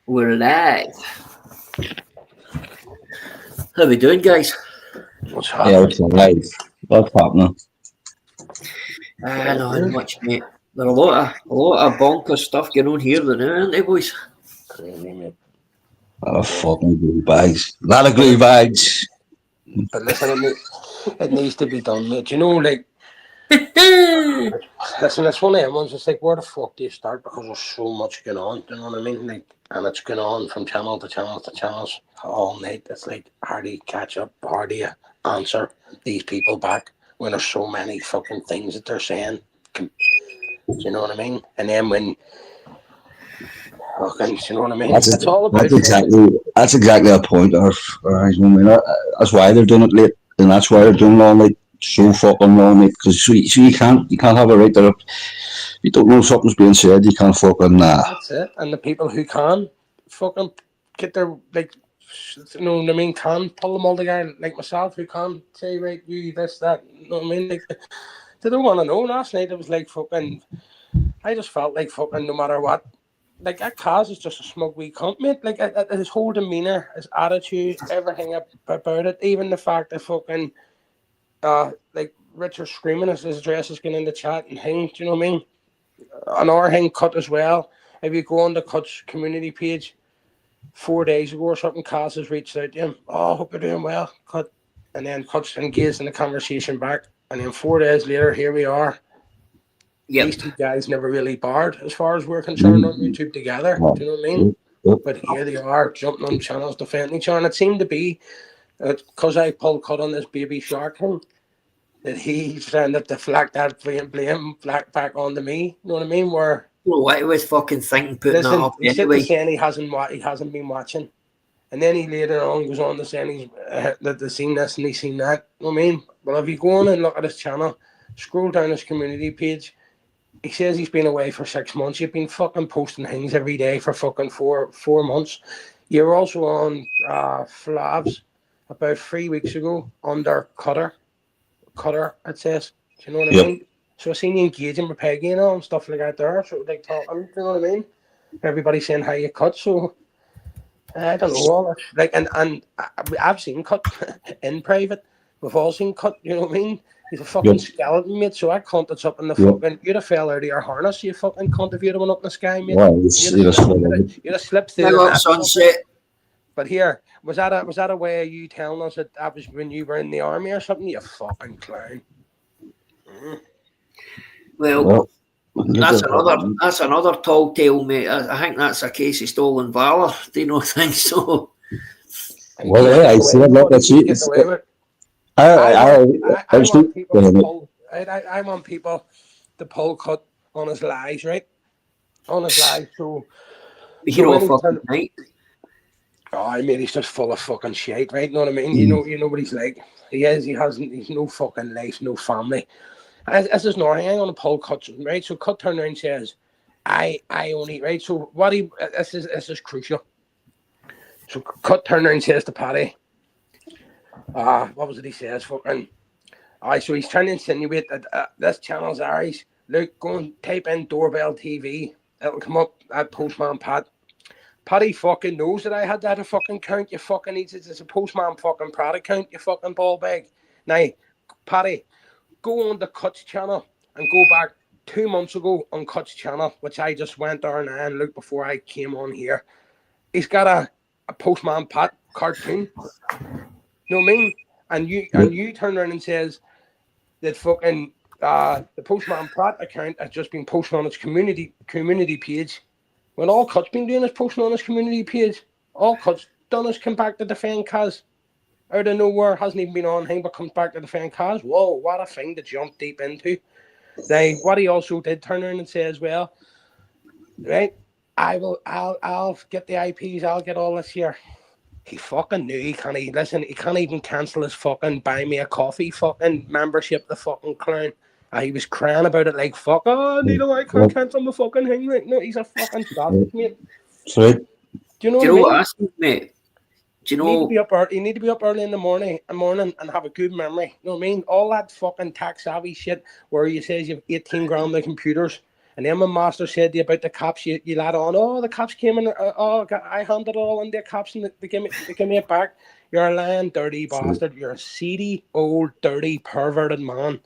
We're live. How we doing, guys? What's Yeah, happening? it's live. What's happening? Nothing much, mate. There are a lot of bonker stuff going on here now, aren't they, boys? Crazy, mate. A lot of fucking glue bags. A lot of glue bags. But listen, it needs to be done, mate. You know, like, listen, it's one of them ones. It's like, where the fuck do you start? Because there's so much going on. Do you know what I mean? Like, and it's going on from channel to channel to channels all night. It's like, how do you catch up? How do you answer these people back when there's so many fucking things that they're saying? Do you know what I mean? And then when fucking, do you know what I mean? That's It's all about that's fucking. exactly a point. I mean, that's why they're doing it late, and that's why they're doing it all night, so fucking long night. Because so you can't have a right there. You don't know something's being said. You can't fucking That's it. And the people who can fucking get their, like, you know what I mean, can pull them all together, like myself, who can say, right, you, this, that, you know what I mean? Like, they don't want to know. Last night it was like fucking, I just felt like fucking no matter what. Like, that Kaz is just a smug wee cunt, mate. Like, his whole demeanour, his attitude, everything about it, even the fact that fucking, like, Richard screaming as his address is getting in the chat and things, do you know what I mean? Another thing, Cut as well. If you go on the Cut's community page 4 days ago or something, Cass has reached out to him. Oh, hope you're doing well, Cut. And then Cut's engaged in the conversation back. And then 4 days later, here we are. Yep. These two guys never really barred, as far as we're concerned, on mm, YouTube together. well, Do you know what I mean? yep. But here they are, jumping on channels, defending each other. And it seemed to be, because I pulled Cut on this baby shark thing, that he's trying to deflect that blame back onto me. You know what I mean? Where Well, what he was fucking thinking putting that listen, up he's sitting anyway. saying he hasn't been watching, and then he later on goes on to saying that they've seen this and he's seen that. You know what I mean? But if you go on and look at his channel, scroll down his community page, he says he's been away for 6 months. You've been fucking posting things every day for fucking four months. You're also on Flavs about 3 weeks ago under Cutter. It says, do you know what I Yep. mean? So I seen you engaging with Peggy and all and stuff like that there. So like talking, do you know what I mean? Everybody saying how you cut. So I don't know all that. Like and I've seen Cut in private. We've all seen Cut. You know what I mean? He's a fucking Yep. skeleton, mate. So I cunt that's up in the Yep. fucking. You'd have fell out of your harness. You fucking cunt if you'd have went up in the sky, mate. Well, it's, You'd have it's, slipped. You'd have slipped through Big the up net or something. sunset. But here, was that a way of you telling us that was when you were in the army or something? You fucking clown. Mm. Well, well, that's another tall tale, mate. I think that's a case of stolen valor. Do you not think so? well, He's yeah, getting I away see with it. what Let's he's see. getting away with. I, I want I, I, I I see. want people to pull I want people to pull Cut on his lies, right? On his lies. So Hero when of he fucking turned night. oh I mean he's just full of fucking shit, right? You know what I mean? Mm, You know what he's like. He's no fucking life, no family. This is nothing. I'm gonna pull Cut, right? So Cut turned around and says, I only right. So what he this is crucial. So Cut turned around and says to Paddy, what was it he says? Fucking so he's trying to insinuate that this channel's ours. Look, go and type in doorbell TV. It'll come up at Postman Pat. Paddy fucking knows that I had that a fucking count. You fucking needs it. It's a Postman fucking Pat account. You fucking ball bag. Now, Paddy, go on the Cuts channel and go back 2 months ago on Cuts channel, which I just went there and looked before I came on here. He's got a Postman Pat cartoon. You know what I mean? yep. And you turn around and says that fucking the Postman Pratt account has just been posting on its community page. When all Cut's been doing is posting on his community page. All Cut's done is come back to defend Kaz. Out of nowhere, hasn't even been on him, but comes back to defend Kaz. Whoa, what a thing to jump deep into. Now, what he also did turn around and say as well, right? I'll get the IPs, I'll get all this here. He fucking knew he can't listen, he can't even cancel his fucking buy me a coffee fucking membership, the fucking clown. He was crying about it like fuck, oh Neil, I can't Well, cancel my fucking thing. Like, no, he's a fucking well, sausage, mate. sorry. Do you know Do what you I know what mean? I think, mate? Do you You need to be know? up early. You need to be up early in the morning and have a good memory. You know what I mean? All that fucking tech savvy shit where you says you've 18 grand of computers And then my master said to you about the cops, you lad on, oh, the cops came in, I handed it all in the cops and they give me it back. You're a lying, dirty bastard. You're a seedy, old, dirty, perverted man.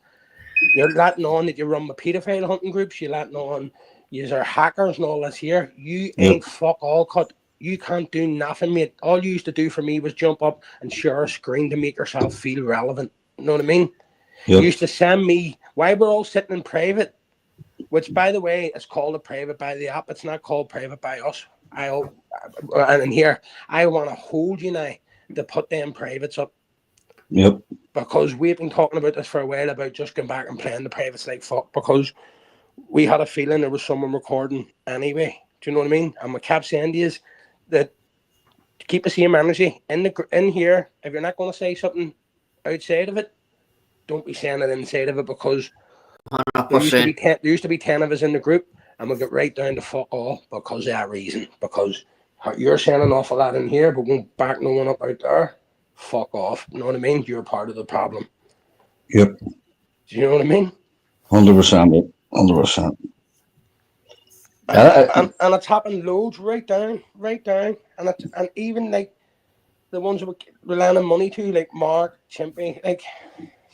You're letting on that you run the paedophile hunting groups. You're letting on you are hackers and all this here. You ain't fuck all, Cut. You can't do nothing, mate. All you used to do for me was jump up and share a screen to make yourself feel relevant. You know what I mean? You used to send me, while we're all sitting in private, which, by the way, is called a private by the app. It's not called private by us. And here, I want to hold you now to put them privates up. Yep. Because we've been talking about this for a while, about just going back and playing the privates like fuck, because we had a feeling there was someone recording anyway. Do you know what I mean? And what kept saying to you is that to keep the same energy in here, if you're not going to say something outside of it, don't be saying it inside of it, because 100%. there used to be 10 of us in the group, and we'll get right down to fuck all because of that reason. Because you're saying an awful lot in here, but going back no one up out there, fuck off. You know what I mean? You're part of the problem. Yep. Do you know what I mean? 100%, mate. 100%. And it's happened loads right down. And even like the ones that we're lending money to, like Mark, Chimpy, like,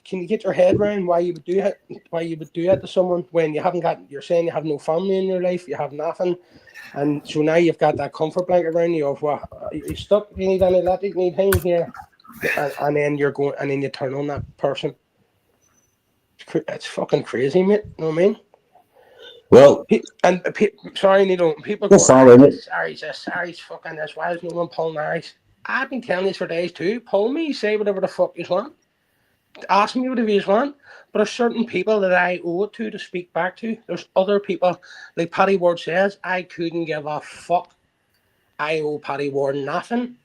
can you get your head around why you would do it to someone when you're saying you have no family in your life, you have nothing, and so now you've got that comfort blanket around you of what you're stuck, you need an electric, you need him here, and then you turn on that person. It's fucking crazy, mate. You know what I mean? Well, sorry, Neil, people go, sorry, fucking this. Why is no one pulling eyes? I've been telling this for days too. Pull me, say whatever the fuck you want. Ask me whatever you want. But there's certain people that I owe it to speak back to. There's other people, like Paddy Ward says, I couldn't give a fuck. I owe Paddy Ward nothing.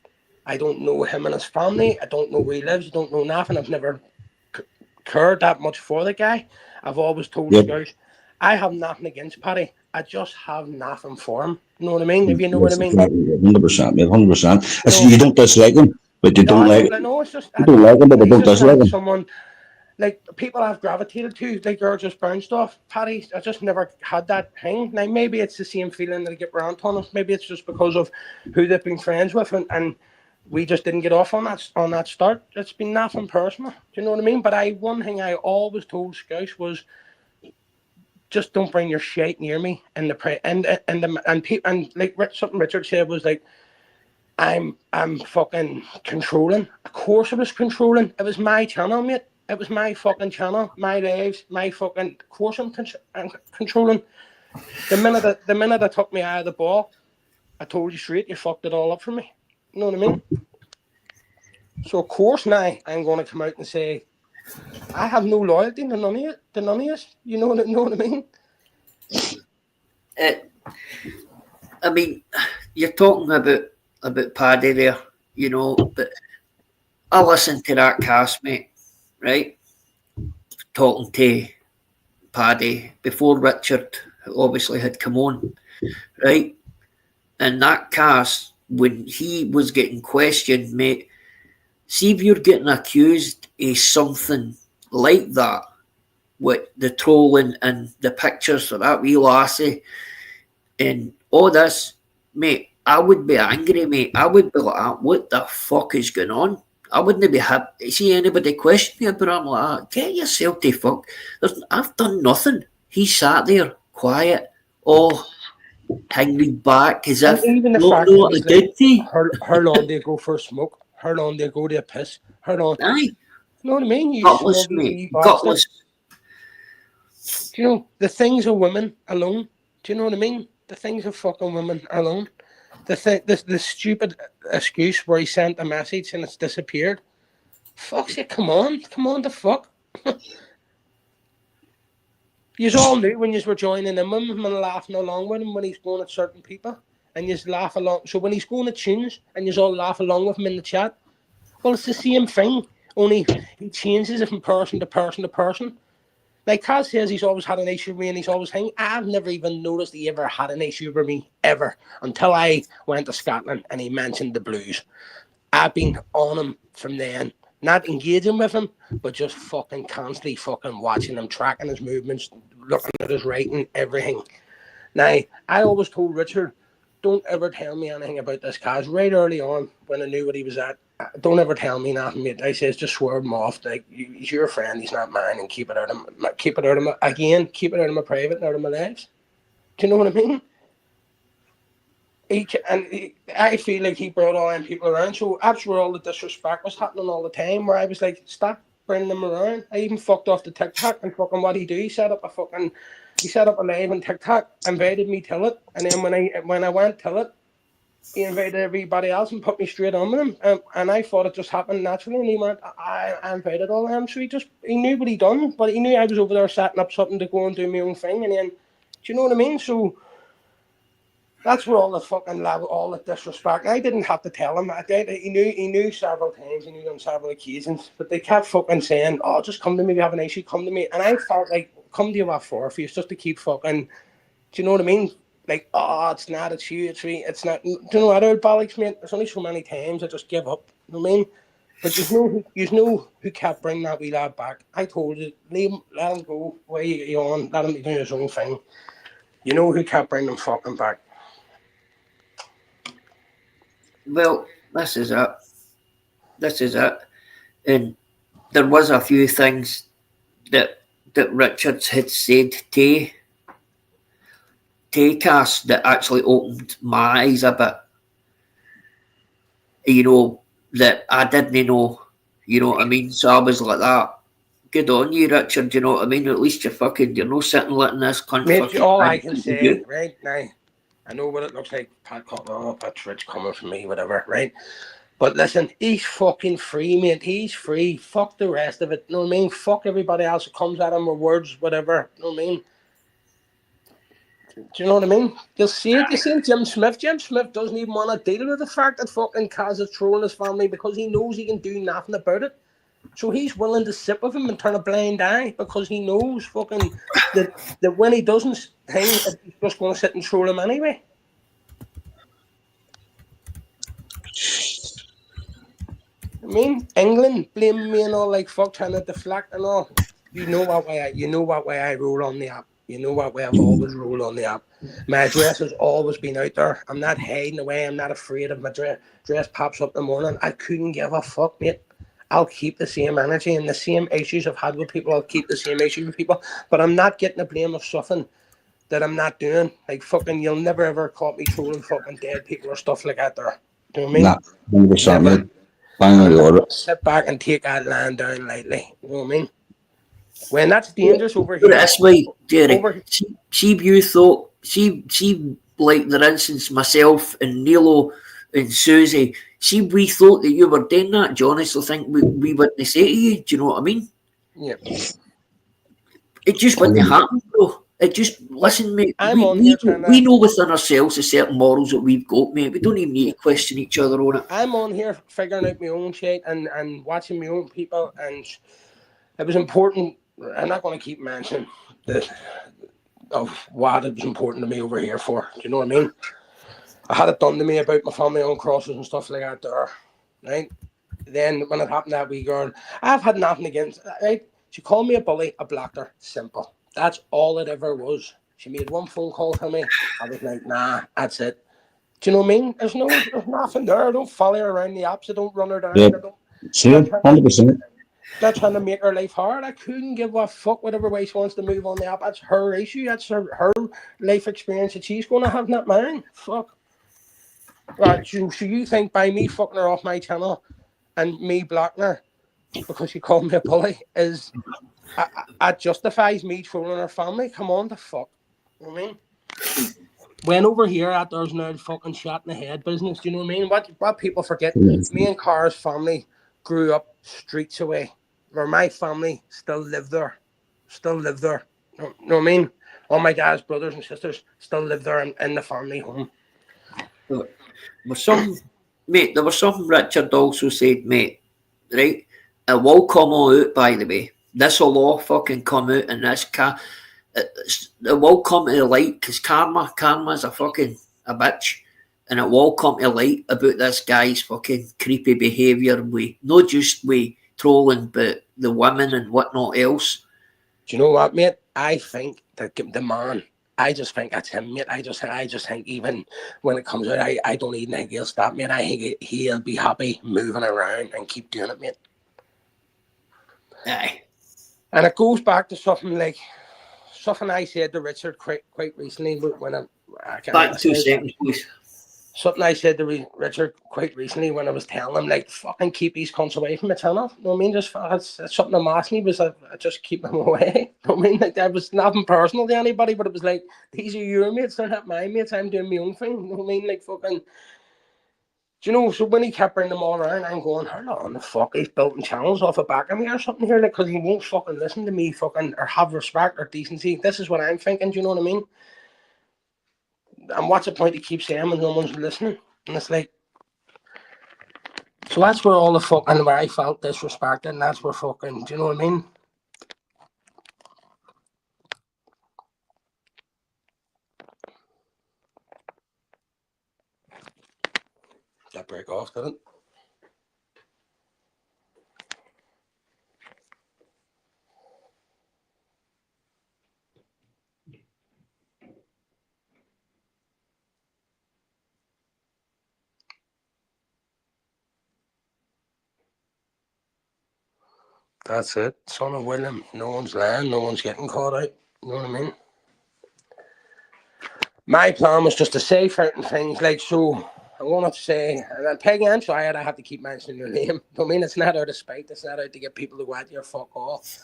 I don't know him and his family. I don't know where he lives. I don't know nothing. I've never cared that much for the guy. I've always told Scouts, I have nothing against Paddy. I just have nothing for him. You know what I mean? If you know what I mean. 100%, mate. 100%. You don't dislike him, but you don't like him. No, it's just you don't like him, but you don't dislike him. Someone like people I've gravitated to, like you're just bounced off. Paddy, I just never had that thing. Now maybe it's the same feeling that I get around on us. Maybe it's just because of who they've been friends with, and we just didn't get off on that start. It's been nothing personal. Do you know what I mean? But one thing I always told Scouts was, just don't bring your shit near me. And like something Richard said was like, I'm fucking controlling. Of course I was controlling. It was my channel, mate. It was my fucking channel, my lives, my fucking. Of course I'm controlling. The minute I took my eye of the ball, I told you straight, you fucked it all up for me. You know what I mean? So of course now I'm going to come out and say, I have no loyalty to none of you. You know what I mean? I mean, you're talking about Paddy there, you know, but I listened to that cast, mate, right? Talking to Paddy before Richard obviously had come on, right? And that cast, when he was getting questioned, mate, see if you're getting accused of something like that, with the trolling and the pictures of that wee lassie and all this, mate, I would be angry, mate. I would be like, what the fuck is going on? I wouldn't be happy to see anybody question me, but I'm like, get yourself to fuck. I've done nothing. He sat there, quiet, all hanging back as if even the fact that how long they go for a smoke, how long they go to a piss, how long. Aye. You know what I mean? You gutless, mate. Gutless. Do you know the things of women alone? Do you know what I mean? The things of fucking women alone. The stupid excuse where he sent a message and it's disappeared. Fuck's it, come on the fuck. You all knew when you were joining him and laughing along with him when he's going at certain people, and you laugh along. So when he's going at tunes and you all laugh along with him in the chat, well, it's the same thing. Only he changes it from person to person to person. Like Kaz says, he's always had an issue with me and he's always hanging. I've never even noticed he ever had an issue with me, ever, until I went to Scotland and he mentioned the blues. I've been on him from then. Not engaging with him, but just fucking constantly fucking watching him, tracking his movements, looking at his writing, everything. Now, I always told Richard, don't ever tell me anything about this cause. Right early on, when I knew what he was at, don't ever tell me nothing, mate. I says, just swerve him off. Like, he's your friend, he's not mine, and keep it out of my, keep it out of my private and out of my lives. Do you know what I mean? I feel like he brought all them people around, so that's where all the disrespect was happening all the time, where I was like, stop bringing them around. I even fucked off the TikTok, and fucking what he do, he set up a live on TikTok, invited me to it, and then when I went to it, he invited everybody else and put me straight on with him, and I thought it just happened naturally, and he went, I invited all of them, so he knew what he done, but he knew I was over there setting up something to go and do my own thing, and then, do you know what I mean? So that's where all the fucking all the disrespect. I didn't have to tell him. He knew several times. He knew on several occasions. But they kept fucking saying, "Oh, just come to me. We have an issue. Come to me." And I felt like, come to you what for? If you just to keep fucking. Do you know what I mean? Like, oh, it's not. It's you. It's me. It's not. Do you know what? Old bollocks, mate. There's only so many times I just give up. You know what I mean? But you know who kept bringing that wee lad back. I told you, leave him, let him go. Where you on? Let him do his own thing. You know who kept bringing him fucking back. Well, this is it. And there was a few things that Richards had said to Cass that actually opened my eyes a bit. You know, that I didn't know, you know what I mean? So I was like that. Good on you, Richard, you know what I mean? At least you're not sitting letting this cunt Mate, all I can say, right now, I know what it looks like, Pat Cutt, that's rich coming from me, whatever, right? But listen, he's fucking free, mate. He's free. Fuck the rest of it. You know what I mean? Fuck everybody else that comes at him with words, whatever. You know what I mean? Do you know what I mean? You'll see it. You see Jim Smith. Jim Smith doesn't even want to deal with the fact that fucking Kaz is trolling his family because he knows he can do nothing about it. So he's willing to sit with him and turn a blind eye because he knows fucking that when he doesn't think he's just going to sit and troll him anyway. I mean, England blaming me and all, like, fuck, trying to deflect and all. You know what way I roll on the app. You know what way I've always rolled on the app. My address has always been out there. I'm not hiding away. I'm not afraid of my dress pops up in the morning. I couldn't give a fuck, mate. I'll keep the same energy and the same issues I've had with people. I'll keep the same issues with people. But I'm not getting the blame of something that I'm not doing. Like, fucking, you'll never ever caught me trolling fucking dead people or stuff like that there. Do you know what I mean? Nah, 100%, mate. Sit back and take that land down lightly. You know what I mean? When that's dangerous over Put here. it this way, Jerry. See, you thought, see, like the instance, myself and Nilo and Susie, see, we thought that you were doing that. Do you honestly think we wouldn't say to you? Do you know what I mean? Yeah. It just wouldn't happen, bro. It just, listen, mate, we know within ourselves the certain morals that we've got, mate. We don't even need to question each other on it. I'm on here figuring out my own shit and watching my own people, and it was important. I'm not going to keep mentioning of what it was important to me over here for. Do you know what I mean? I had it done to me about my family on crosses and stuff like that there, right? Then when it happened to that wee girl, I've had nothing against, right? She called me a bully, I blocked her. Simple. That's all it ever was. She made one phone call to me. I was like, nah, that's it. Do you know what I mean? There's nothing there. I don't follow her around the apps. I don't run her down. Yeah. Sure, 100%. Not trying to make her life hard. I couldn't give a fuck whatever way she wants to move on the app. That's her issue. That's her life experience that she's going to have, not mine. Fuck. Right, so you think by me fucking her off my channel and me blocking her because she called me a bully is that justifies me trolling her family? Come on, the fuck. You know what I mean? When over here out there's now fucking shot in the head business, do you know what I mean? What people forget, me and Cara's family grew up streets away, where my family still live there. You know what I mean? All my dad's brothers and sisters still live there in the family home. There was something Richard also said, mate, right? It will come all out, by the way. This will all fucking come out in this it will come to light because karma's a bitch, and it will come to light about this guy's fucking creepy behaviour with not just trolling but the women and whatnot else. Do you know what, mate? I think the man. I just think that's him, mate. I just think even when it comes out, I don't even think he'll stop, mate. I think he'll be happy moving around and keep doing it, mate. Aye. And it goes back to something I said to Richard quite recently when Back 2 seconds, please. Something I said to Richard quite recently when I was telling him, like, fucking keep these cunts away from my channel. You know what I mean? Just that's something I'm asking was I just keep them away. You know what I mean? Like, that was nothing personal to anybody, but it was like, these are your mates, they're not my mates. I'm doing my own thing. You know what I mean? Like, fucking. Do you know? So when he kept bringing them all around, I'm going, how long the fuck he's building channels off the back of me or something here? Like, because he won't fucking listen to me, fucking, or have respect or decency. This is what I'm thinking. Do you know what I mean? And what's the point he keeps saying when no one's listening? And it's like, so that's where all the fucking, where I felt disrespected, and that's where fucking, do you know what I mean? Did that break off, did it? That's it. Son of William. No one's lying. No one's getting caught out. You know what I mean? My plan was just to say certain things. Like, so, I wanted to say, and Peggy, I'm sorry I have to keep mentioning your name. I mean, it's not out of spite. It's not out to get people to go at you or fuck off.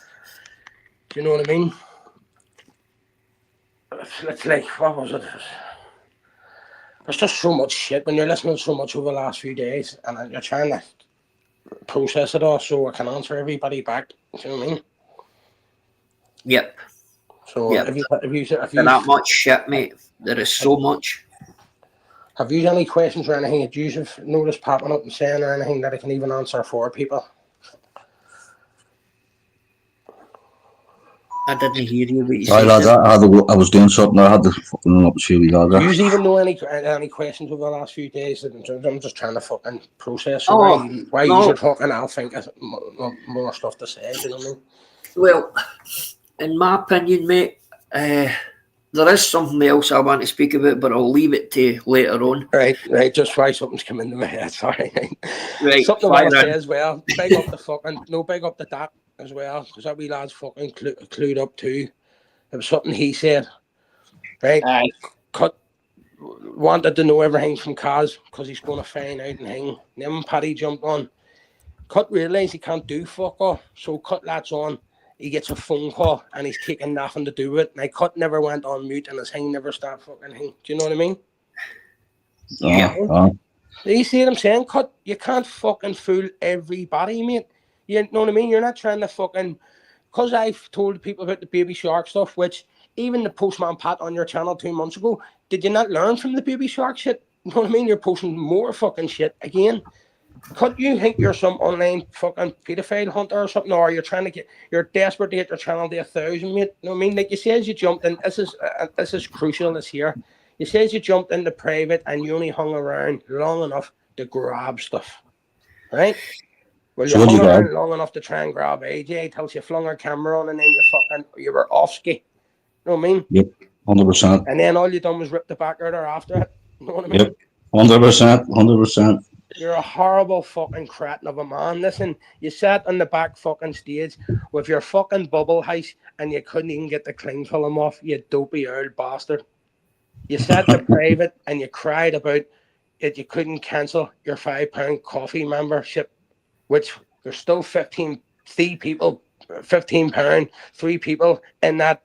Do you know what I mean? It's like, what was it? There's just so much shit when you're listening to so much over the last few days, and you're trying to process it all so I can answer everybody back. Do you know what I mean? Yep. So yep. If you that much shit, mate. There is so much. Have you any questions or anything that you've noticed popping up and saying or anything that I can even answer for people? I didn't hear you. What you said. I was doing something. I had to fucking up to you. Do you even know any questions over the last few days? I'm just trying to fucking process. So why no. You're talking? I'll think of more stuff to say. Do you know what I mean? Well, in my opinion, mate, there is something else I want to speak about, but I'll leave it to later on. Right. Just why something's come into my head. Sorry. Right. Something I want to say as well. Big up the Dak as well, because that wee lad's fucking clued up too. It was something he said. Right. Cutt wanted to know everything from Kaz because he's going to find out and hang. Then when Paddy jumped on, Cutt realised he can't do fuck all. So Cutt lets on. He gets a phone call and he's taking nothing to do with it. Now, Cutt never went on mute and his thing never stopped fucking hang. Do you know what I mean? Yeah. You see what I'm saying? Cutt, you can't fucking fool everybody, mate. You know what I mean? You're not trying to fucking... Because I've told people about the baby shark stuff, which even the Postman Pat on your channel 2 months ago, did you not learn from the baby shark shit? You know what I mean? You're posting more fucking shit again. Could you think you're some online fucking pedophile hunter or something, or you're desperate to get your channel to 1,000, mate? You know what I mean? Like you says, you jumped in. This is crucial this year. You says you jumped into private and you only hung around long enough to grab stuff, right? Well, you hung around long enough to try and grab AJ till she flung her camera on, and then you were off ski. You know what I mean? Yep, 100%. And then all you done was rip the back out of her after it. You know what I mean? Yep, 100%. You're a horrible fucking cretin of a man. Listen, you sat on the back fucking stage with your fucking bubble house and you couldn't even get the cling film off, you dopey old bastard. You sat in private and you cried about it. You couldn't cancel your £5 coffee membership, which there's still 15 people, £15, 3 people in that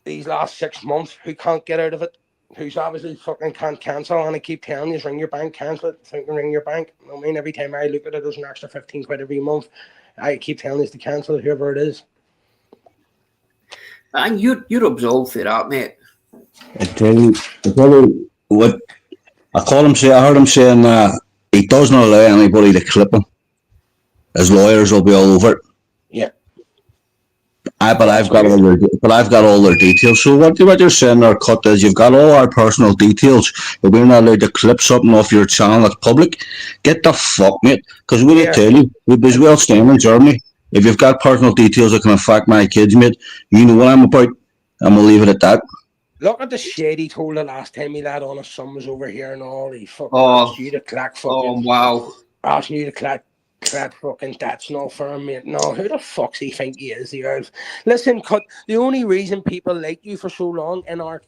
these last 6 months who can't get out of it. Who's obviously fucking can't cancel, and I keep telling you, ring your bank, cancel it, ring your bank. I mean, every time I look at it, there's an extra 15 quid every month. I keep telling you to cancel it, whoever it is. And you're absolved for that, mate. I tell you what, I heard him saying he doesn't allow anybody to clip him. His lawyers will be all over it. Yeah. But I've got all their details. So what you're saying there, Cutt, is you've got all our personal details, but we're not allowed to clip something off your channel that's public. Get the fuck, mate. Because we'll tell you, we're well staying in Germany. If you've got personal details that can affect my kids, mate, you know what I'm about. And we'll leave it at that. Look at the shit he told the last time he let on his son was over here and all. He fucking asked you to clack fucking. Oh, wow. Asking you to clack fucking that's not for him, mate. No, who the fuck's he think he is, the Earth? Listen, Cut, the only reason people liked you for so long in our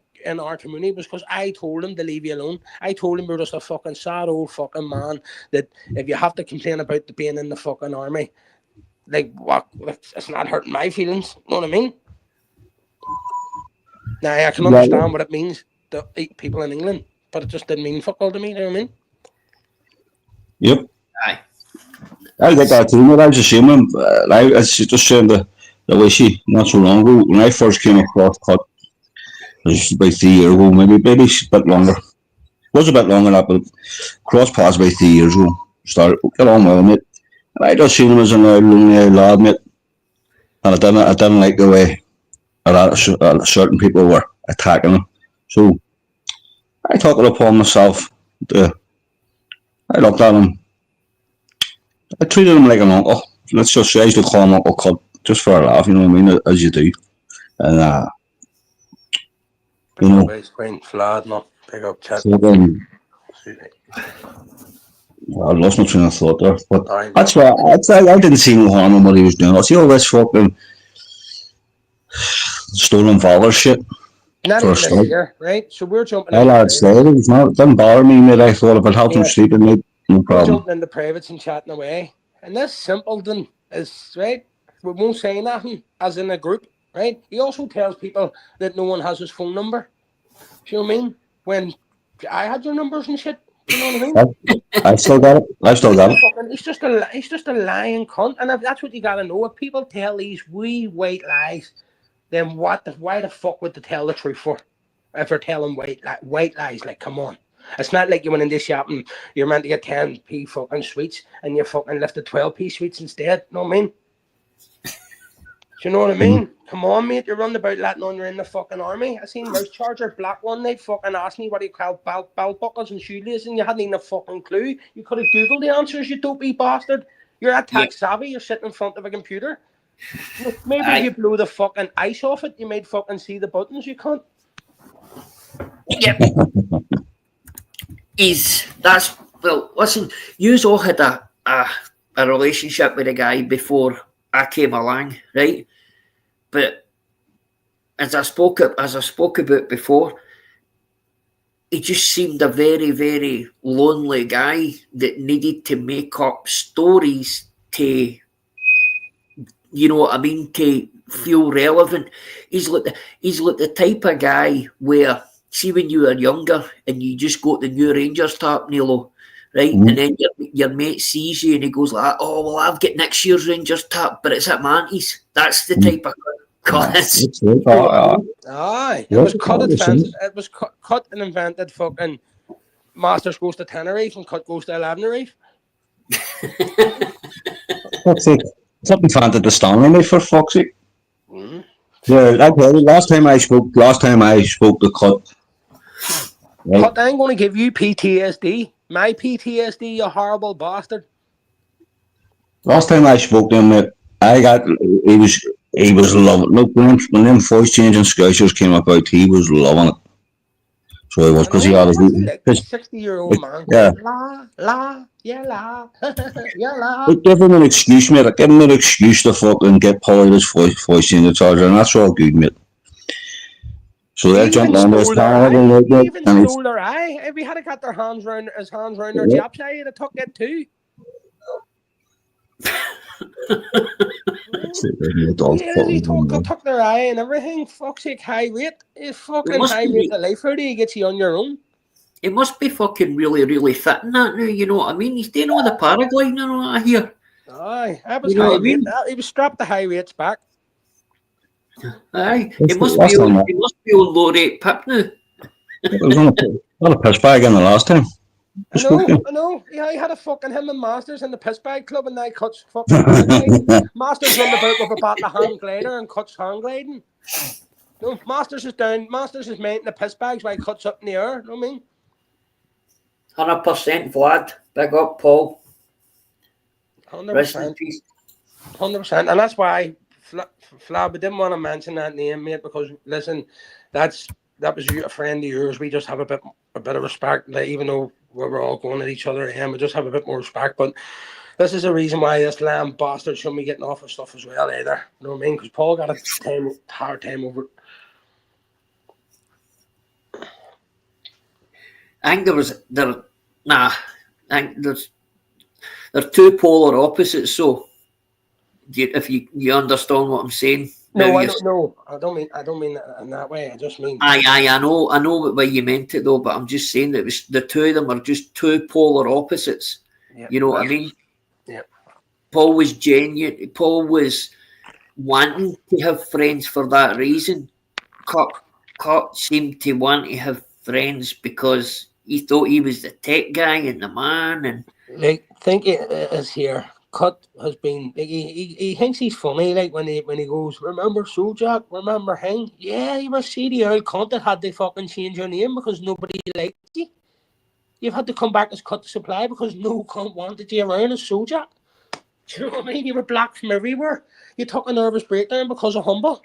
community was because I told him to leave you alone. I told him you're just a fucking sad old fucking man that if you have to complain about the being in the fucking army, like what, it's not hurting my feelings. You know what I mean? Now I can understand what it means to eat people in England, but it just didn't mean fuck all to me. You know what I mean? Yep. Aye. I get that too, mate. I was ashamed. I was just saying the way not so long ago when I first came across Cutt. It was about 3 years ago, maybe a bit longer. It was a bit longer than that, but cross paths about 3 years ago. Started get on with him, mate. And I just seen him as an lonely lad, mate. And I didn't like the way certain people were attacking him. So I took it upon myself. I looked at him. I treated him like an uncle. Let's just say I used to call him Uncle Cutt, just for a laugh, you know what I mean, as you do. And you know, pick up chat. So then, I lost my train of thought there, but that's why I didn't see no harm in what he was doing. I see all this fucking stolen valor shit. Not even this year, right? So we're jumping. All I'd say it didn't bother me, mate. I thought if it helped him sleeping, mate, no problem. We're jumping into privates and chatting away, and this simpleton is right. We won't say nothing as in a group, right? He also tells people that no one has his phone number. Do you know what I mean? When I had your numbers and shit, do you know what I mean? I still got it. He's just a lying cunt, and if that's what you gotta know. If people tell these wee white lies, then why the fuck would they tell the truth for? If they're telling white lies, like, come on. It's not like you went in this shop and you're meant to get 10p fucking sweets and you fucking lifted 12p sweets instead. You know what I mean? Do you know what I mean? Come on, mate. You're running about letting on you're in the fucking army. I seen Mouse Charger Black one night fucking asked me what he called belt buckles and shoelaces, and you hadn't even a fucking clue. You could have Googled the answers, you dopey bastard. You're that tech savvy. You're sitting in front of a computer. Maybe if you blew the fucking ice off it, you might fucking see the buttons, you can't. Yep. Listen, yous all had a relationship with a guy before I came along, right? But as I spoke about before, he just seemed a very, very lonely guy that needed to make up stories to, you know what I mean, to feel relevant. He's like the type of guy where, see, when you were younger and you just got the new Rangers top, Nilo, right? And then your mate sees you and he goes like, oh, well, I've got next year's Rangers top, but it's at Manty's. That's the type of comments. Aye. It was Cutt and invented fucking Masters goes to Tenerife and Cutt goes to 11 Reef. Something fanted the Stanley, mate, for fuck's sake. Yeah, last time I spoke to Cutt. Right? Cutt, I'm going to give you PTSD. My PTSD, you horrible bastard. Last time I spoke to him, mate, he was loving it. Look, when them voice changing Scousers came about, he was loving it. So he was, because he had a 60-year-old man. Yeah. La, yeah, la. Give him an excuse, mate. Give him an excuse to fucking get Polly this voice changing charger, and that's all good, mate. So they're jumping on this power. He even stole their eye. If he had got his hands around their japs, he'd have took it too. He took their eye and everything. Fuck's sake, high rate. It's fucking high rate of life. How do you get you on your own? It must be fucking really, really fit in that now, you know what I mean? He's doing all the paragliding and all that here. Aye, that was high rate. He was strapped the high rates back. Aye, it must be on low rate pip now. It was on a piss bag in the last time. I know. Yeah, he had a fucking him and Masters in the piss bag club, and now Cutt's fucking Masters run about with a battle of hang glider and Cutt's hang gliding. No, Masters is down. Masters is making the piss bags while Cutt's up in the air. You know what I mean? 100% Vlad. Big up, Paul. 100%. 100%. And that's why Flab, I didn't want to mention that name, mate, because listen, that was a friend of yours. We just have a bit of respect, like, even though we're all going at each other, and we just have a bit more respect. But this is the reason why this lamb bastard shouldn't be getting off of stuff as well either. You know what I mean? Because Paul got a hard time over it. I think they're two polar opposites. So, if you understand what I'm saying. No, I don't know. I don't mean that in that way. I just mean. I know what way you meant it though, but I'm just saying that the two of them are just two polar opposites. Yeah. You know what I mean? Yeah. Paul was genuine. Paul was wanting to have friends for that reason. Cutt seemed to want to have friends because he thought he was the tech guy and the man. And like, think it is here. Cutt has been like, he thinks he's funny, like when he goes, remember Sojak, remember him? Yeah, you must see the old cunt that had to fucking change your name because nobody liked you. You've had to come back as Cutt Supply because no cunt wanted you around as Sojak. Do you know what I mean? You were black from everywhere. You took a nervous breakdown because of Humble.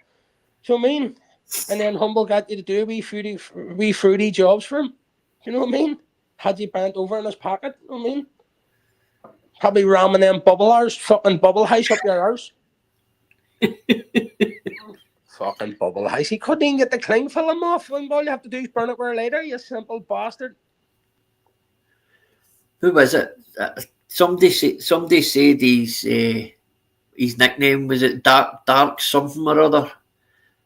Do you know what I mean? And then Humble got you to do wee fruity jobs for him. Do you know what I mean? Had you bent over in his pocket. You know what I mean? Probably ramming them fucking bubble house up your arse. Fucking bubble house. He couldn't even get the cling film off. And all you have to do is burn it where later, you simple bastard. Who was it? Somebody said his nickname was it Dark something or other.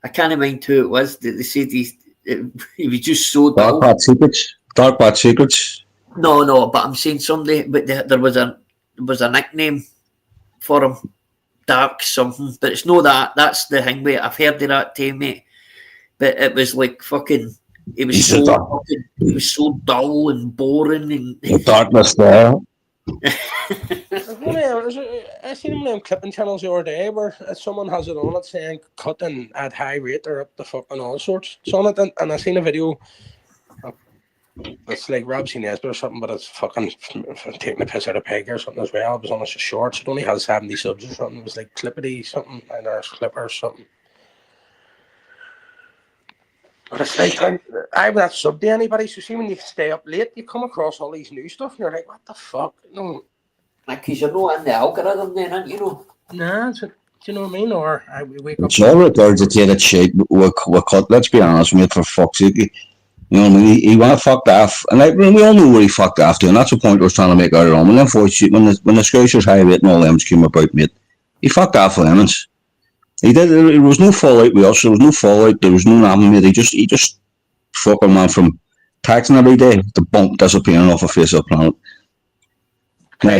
I can't mind who it was. They said he was just so dull. Dark Bad Secrets. No, but I'm saying somebody. But there was a nickname for him, Dark something. But it's no that. That's the thing, mate. I've heard of that too, mate. But it was like fucking. It was so dull and boring and the darkness there. I seen one of them clipping channels the other day where someone has it on it saying cutting at high rate or up the fucking all sorts. It's on it, and I seen a video. It's like Rob Nesbitt or something, but it's fucking taking the piss out of Peg or something as well. It was on a shorts. It only has 70 subs or something. It was like Clippity something, and there's Clipper or something. But it's like, I would not sub to anybody, so see when you stay up late, you come across all these new stuff, and you're like, what the fuck? No. Because you're not in the algorithm then, aren't you? Know? Nah, do you know what I mean? Or I wake up... It's all regurgitated shit. We're Cutt, let's be honest, mate, for fuck's sake. You know what I mean? He went fucked off, and like, we all know where he fucked off to, and that's the point we're trying to make out of him. When the Scousers high rate and all them came about, mate, he fucked off with Lemons. He did. There was no fallout with us. There was no fallout. There was no nothing, mate. He just fucking went from taxing every day to bump disappearing off the face of the planet. Now,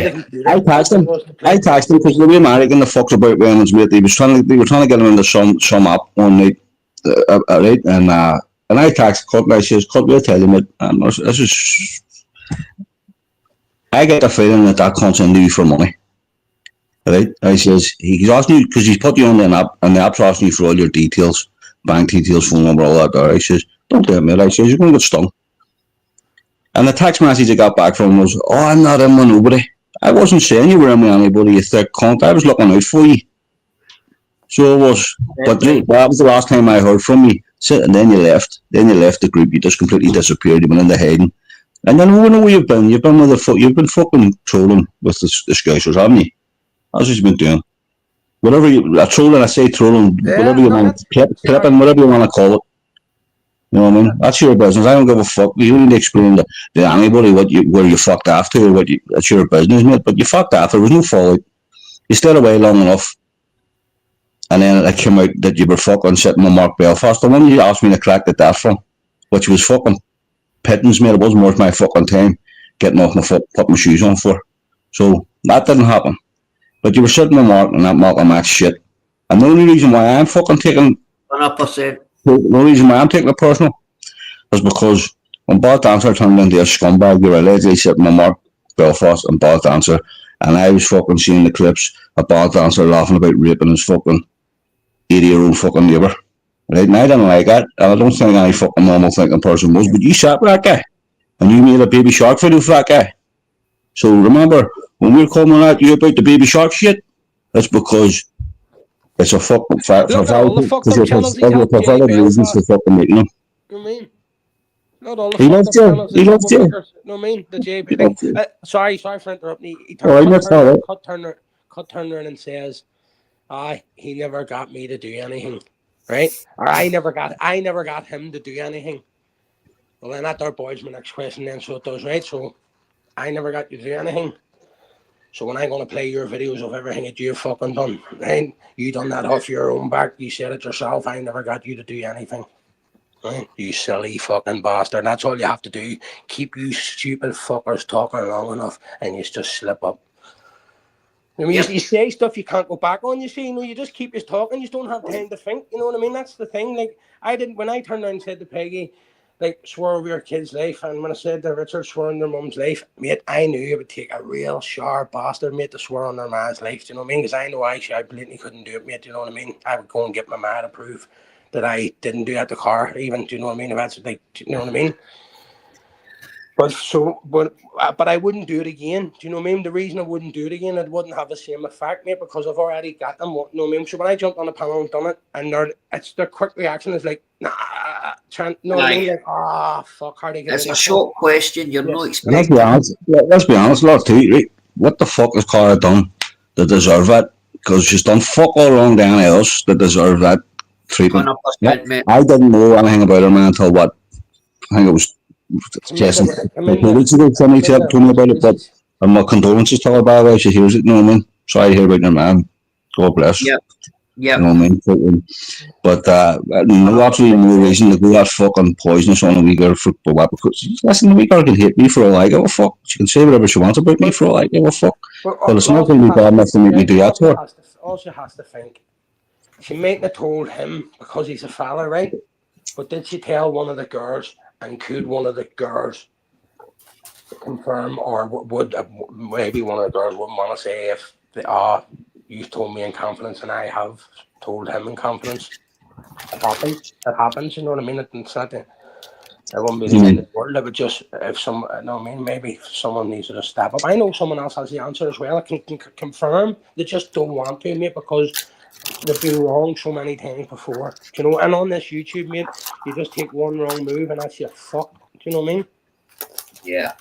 I taxed him because the way American the fucks about Lemons, mate. They were trying to get him into some app one night, right? And I taxed Cutt and I says, Cutt, we'll tell you, mate. This is. I get the feeling that cunt's into you for money. Right? I says, he's asking you, because he's put you on the app, and the app's asking you for all your details, bank details, phone number, all that there. I says, don't do it, mate. I says, you're going to get stung. And the text message I got back from him was, oh, I'm not in with nobody. I wasn't saying you were in with anybody, you thick cunt. I was looking out for you. So it was. But that was the last time I heard from you. So, and then you left. Then you left the group. You just completely disappeared. You went into hiding. And then we know where you've been. You've been fucking trolling with the Scousers, haven't you? That's what you've been doing. Whatever trolling, I say trolling, whatever you want, clipping, whatever you want to call it. You know what I mean? That's your business. I don't give a fuck. You don't need to explain to anybody where you fucked off to or it's your business, mate. But you fucked off. There was no fallout. You stayed away long enough. And then it came out that you were fucking sitting on Mark Belfast. The one you asked me to crack the death from, which was fucking pittance, mate. It wasn't worth my fucking time getting off my foot, putting my shoes on for. So that didn't happen. But you were sitting on Mark and that Malcolm Max shit. And the only reason why I'm fucking taking 100%. The only reason why I'm taking it personal is because when Bob Dancer turned into a scumbag, you were allegedly sitting on Mark Belfast and Bob Dancer, and I was fucking seeing the clips of Bob Dancer laughing about raping his fucking 80-year-old fucking neighbour. Right? And I didn't like that, and I don't think any fucking normal thinking person was, but you sat with that guy, and you made a Baby Shark video for that guy. So remember, when we're coming at you about the Baby Shark shit, that's because It's a fucking fact. Look at all the fucked up channels he's There's had. a Jay valid reasons for Belfast. fucking making them. You know what I mean? Not all the He fucked loves up you. channels, the He loves you. troublemakers. You know what I mean? The Jay. He loves you. Sorry for interrupting. Oh, that's all right. Cutt turned around and says, he never got me to do anything, right? Or I never got him to do anything. Well, then that there boy's my next question then, so it does, right? So I never got you to do anything. So when I'm going to play your videos of everything that you've fucking done, right? You done that off your own back. You said it yourself. I never got you to do anything. Right? You silly fucking bastard. That's all you have to do. Keep you stupid fuckers talking long enough and you just slip up. I mean, you say stuff you can't go back on, you see, you just keep just talking, you don't have time to think, you know what I mean? That's the thing. Like, when I turned around and said to Peggy, like, swear over your kid's life, and when I said to Richard, swear on their mum's life, mate, I knew it would take a real sharp bastard, mate, to swear on their man's life, do you know what I mean? Because I know I blatantly couldn't do it, mate, do you know what I mean? I would go and get my man to prove that I didn't do it at the car, even, do you know what I mean? If that's, like, do you know what I mean? But I wouldn't do it again. Do you know what I mean? The reason I wouldn't do it again, it wouldn't have the same effect, mate, because I've already got them. You know what I mean? So when I jumped on the panel and done it, and their quick reaction is like, nah, you know what I mean? Like, fuck, how do you get It's a short question. You're not expecting. Let's be honest, lot too, right? What the fuck has Cara done to deserve that? Because she's done fuck all wrong to anyone else that deserve that treatment. 100%, mate. I didn't know anything about her, man, until what? I think it was Jason. Somebody told me about it, but my condolences to her, by the way. She hears it, you know what I mean? Sorry to hear about your man. God bless. Yep. You know what I mean? But no, absolutely no reason to go that fucking poisonous on a wee girl for what? Because listen, the wee girl can hate me for all I give a fuck. She can say whatever she wants about me for all I give a fuck. But it's not going to be bad enough to make me do that to her. All she has to think, she mightn't have told him because he's a fella, right? But did she tell one of the girls? And could one of the girls confirm, or would maybe one of the girls wouldn't want to say if you told me in confidence and I have told him in confidence? It happens, you know what I mean? It's not it wouldn't be the end of the world. It would just, if some, you know what I mean, maybe someone needs to step up. I know someone else has the answer as well. I can confirm. They just don't want to, mate, because they've been wrong so many times before, you know. And on this YouTube, mate, you just take one wrong move and that's your fuck. Do you know what I mean? Yeah.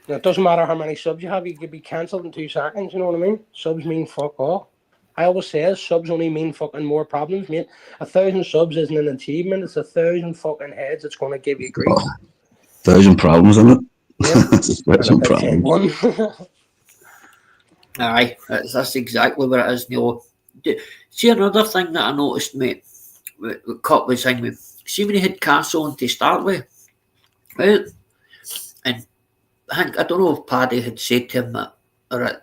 Now, it doesn't matter how many subs you have, you could be cancelled in 2 seconds. You know what I mean? Subs mean fuck all. I always say subs only mean fucking more problems, mate. 1,000 subs isn't an achievement. It's 1,000 fucking heads that's going to give you grief. 1,000 problems, isn't it? Yeah. 1,000 problems. Aye, that's exactly what it is, Neil. See, another thing that I noticed, mate, what Cutt was saying, mate, see when he had Castle on to start with, right? And I don't know if Paddy had said to him that, or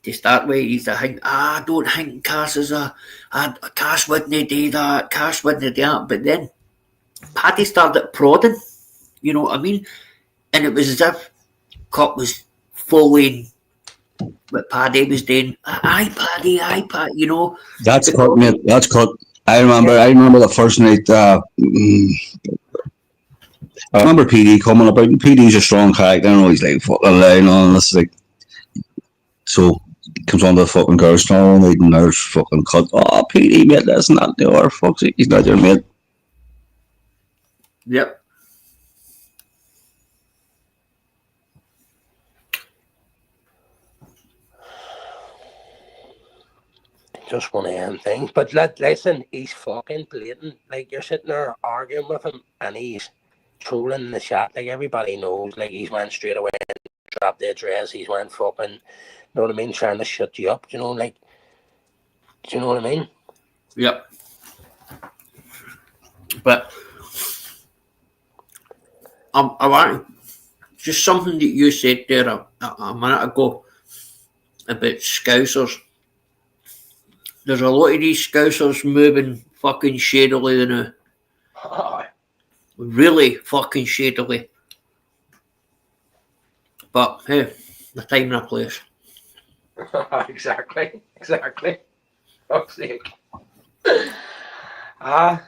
to start with, he's like, I don't think Cass is Cass wouldn't do that, Cass wouldn't do that. But then Paddy started prodding, you know what I mean? And it was as if Cutt was following what Paddy was doing. Aye, Paddy, you know. That's Cutt, mate. That's Cutt. I remember the first night. I remember PD coming up. PD's a strong character. I know he's like fucking lying on this, like. So comes on to the fucking girls' tunnel and there's fucking Cutt. Oh, PD, mate, that's not the other fuck's sake. He's not your mate. Yep. Just one of them things. But listen, he's fucking blatant. Like, you're sitting there arguing with him and he's trolling the chat. Like, everybody knows. Like, he's went straight away and dropped the address. He's went fucking, you know what I mean, trying to shut you up. You know, like, do you know what I mean? Yep. But I want just something that you said there a minute ago about Scousers. There's a lot of these Scousers moving fucking shadily now. Oh. Really fucking shadily. But hey, the time and the place. Exactly. Fuck's sake. And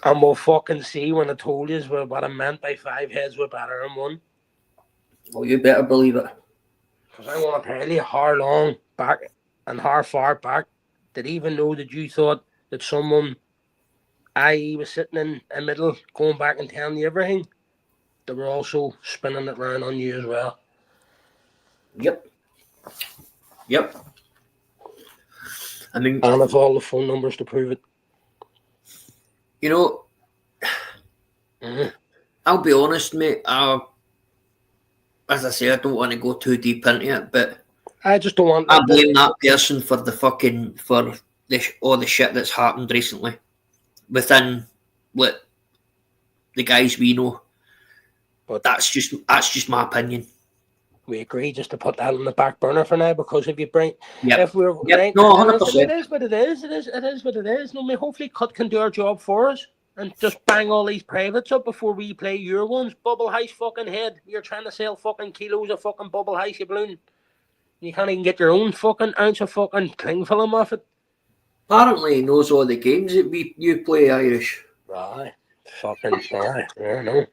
we'll fucking see when I told you what I meant by 5 heads were better than one. Oh, you better believe it. Because I want to tell you how long back and how far back did even know that you thought that someone, I was sitting in the middle, going back and telling you everything, they were also spinning it around on you as well. Yep. I mean, and have all the phone numbers to prove it. You know, I'll be honest, mate. As I say, I don't want to go too deep into it, but I just don't want. I blame that person for all the shit that's happened recently within the guys we know. But that's just my opinion. We agree just to put that on the back burner for now, because if you bring, if we're right, no, 100%. It is what it is. It is what it is. No, hopefully Cutt can do our job for us and just bang all these privates up before we play your ones. Bubble House fucking head. You're trying to sell fucking kilos of fucking Bubble House, you balloon. You can't even get your own fucking ounce of fucking cling film off it. Apparently he knows all the games that you play, Irish. Right. Fucking sorry. I know.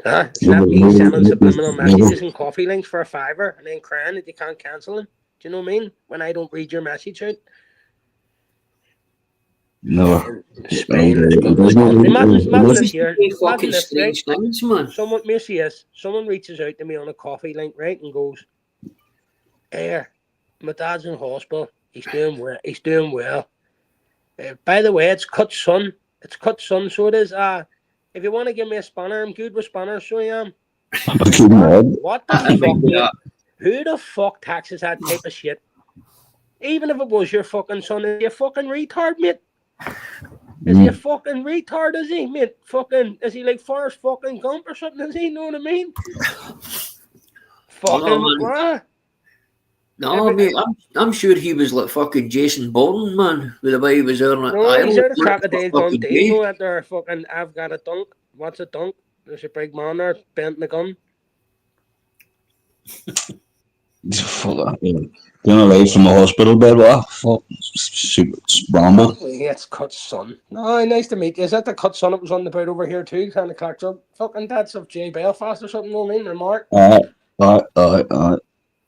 It's not me sending subliminal messages and coffee links for $5 and then crying that you can't cancel them. Do you know what I mean? When I don't read your message out. No. Imagine this here. Fucking strange things, man. Someone reaches out to me on a coffee link, right, and goes, "Hey, my dad's in hospital. He's doing well. By the way, it's Cutt's son. So it is. If you want to give me a spanner, I'm good with spanners, so I am." What the fuck? Who the fuck taxes that type of shit? Even if it was your fucking son, is he a fucking retard, mate? Is he a fucking retard, is he, mate? Fucking, is he like Forrest fucking Gump or something, is he? You know what I mean? Fucking, no, mate, I'm sure he was like fucking Jason Bourne, man, with the way he was earning it. No, he's out of Crocodile Dundee, you know, at their fucking, I've got a dunk. What's a dunk? There's a big man there, bent the gun. Going away from the hospital bed, what? Fuck, Bramble. It's Cutt's son. No, nice to meet you. Is that the Cutt's son that was on the boat over here too? Kind of clacked up. Fucking dad's of Jay Belfast or something, you know what I mean? Or Mark?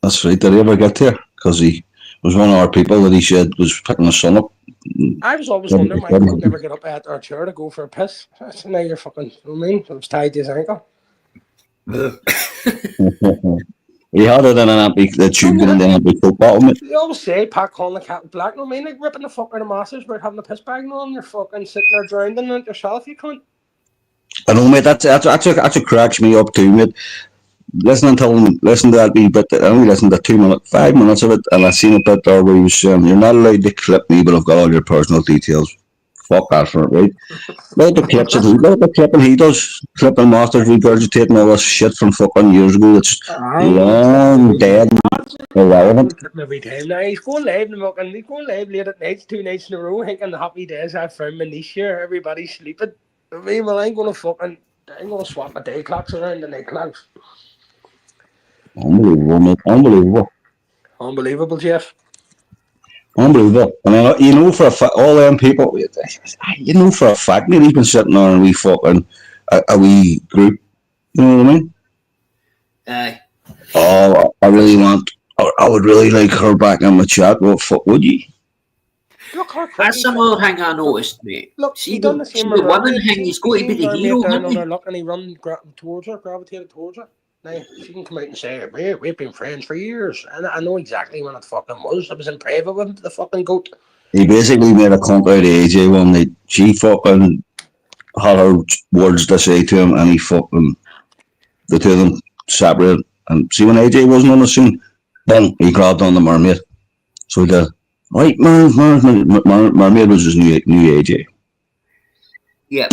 That's right. Did he ever get there? Because he was one of our people that he said was picking his son up. I was always wondering why he could never get up at our chair to go for a piss. That's now you're fucking, you know what I mean? So it was tied to his ankle. He had it in the tube and then empty Coke bottle. You always say, Pat calling the cat black. No, I mean, like ripping the fuck out of masters about having a piss bag on. You're fucking sitting there drowning in it yourself, you cunt. I know, mate. That's what cracks me up too, mate. Listen to that wee bit. I only listened to 5 minutes of it, and I seen a bit there where he was saying, "You're not allowed to clip me, but I've got all your personal details." Fuck that for it, right? Look at the clipping he does. Clipping masters regurgitating all this shit from fucking years ago. It's long dead, irrelevant. Every time now he's going live late at night, 2 nights in a row, thinking happy days I found my niche here. Everybody's sleeping. I mean, well, I'm gonna swap my day clocks around the night clocks. Unbelievable, mate. Unbelievable, Jeff. Unbelievable. I mean, you know for a fact, all them people, you know for a fact, mate, he's been sitting on a wee fucking, a wee group. You know what I mean? Aye. Oh, I would really like her back in the chat. What fuck would you? Look, that's another thing I noticed, mate. Look, see the woman thing, he's going to be the hero, on her luck, and he gravitated towards her. Now, she can come out and say, we've been friends for years. And I know exactly when it fucking was. I was in private with him, the fucking goat. He basically made a cunt out of AJ one night. She fucking had her words to say to him, and he fucking, the two of them separated. And see, when AJ wasn't on the scene, then he grabbed on the mermaid. So he did, right, mermaid was his new AJ. Yeah.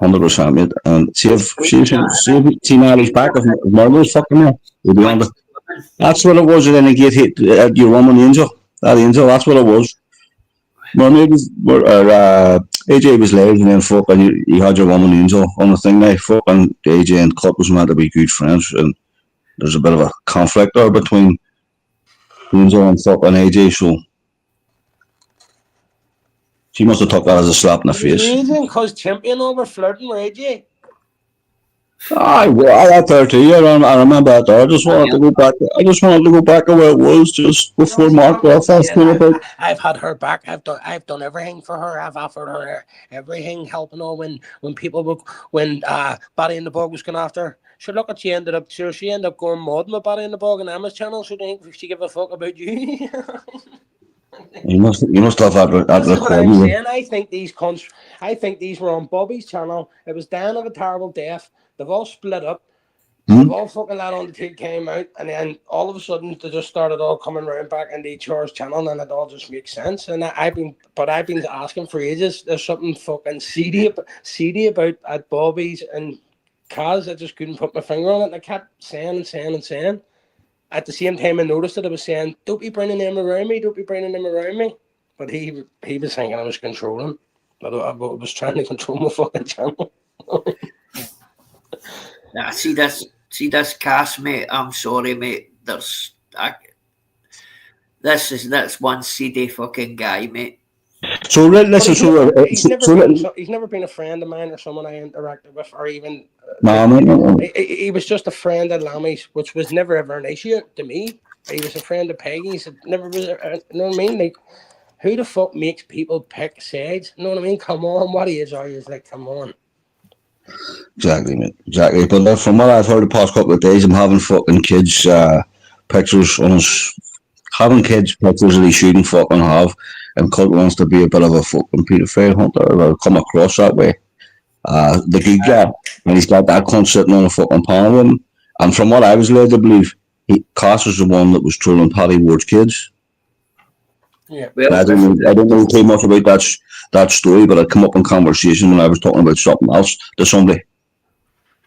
100%, mate. And see if Natalie back, if Marlo's fucking there, we'll be on the. That's what it was. And then he get hit at your woman angel. That angel, that's what it was. Mermaid was, AJ was live, and then fucking you had your woman angel on the thing now. Fucking AJ and Cutt was meant to be good friends, and there's a bit of a conflict there between Angel and fucking AJ, so. She must have took that as a slap in the face. Reason because champion over flirting with AJ. I got there too. I remember that there. I just wanted to go back. I just wanted to go back to where it was just before Mark Belfast came about. I've had her back. I've done everything for her. I've offered her everything, helping her when people were when Barry in the Bog was going after her. Sure, look at she ended up. Sure, she ended up going modding with Barry in the Bog and Emma's channel. So do think she give a fuck about you? You must have that This is what I'm recording. saying. I think these cunts. I think these were on Bobby's channel. It was down of a terrible death. They've all split up. They've all fucking let on the two came out, and then all of a sudden they just started all coming round back into each other's channel, and it all just makes sense. And I've been asking for ages. There's something fucking seedy about at Bobby's and Kaz. I just couldn't put my finger on it, and I kept saying and saying and saying. At the same time, I noticed that I was saying, "Don't be bringing them around me. Don't be bringing them around me." But he was thinking I was controlling. But I was trying to control my fucking channel. Nah, see this cast, mate. I'm sorry, mate. That's one seedy fucking guy, mate. So listen, He's never been a friend of mine or someone I interacted with, or even. No. He was just a friend of Lammy's, which was never ever an issue to me. He was a friend of Peggy's. It never was. You know what I mean? Like, who the fuck makes people pick sides? You know what I mean? Come on, what age are you? It's like, come on. Exactly, mate. Exactly. But from what I've heard the past couple of days, I'm having fucking kids pictures on us, having kids pictures that he shouldn't fucking have, and Cutt wants to be a bit of a fucking paedophile hunter, or come across that way. The good guy, and he's got that cunt sitting on a fucking panel with him. And from what I was led to believe, Cass was the one that was trolling Paddy Ward's kids. Yeah. Well, I don't know too much about that story, but it come up in conversation when I was talking about something else to somebody.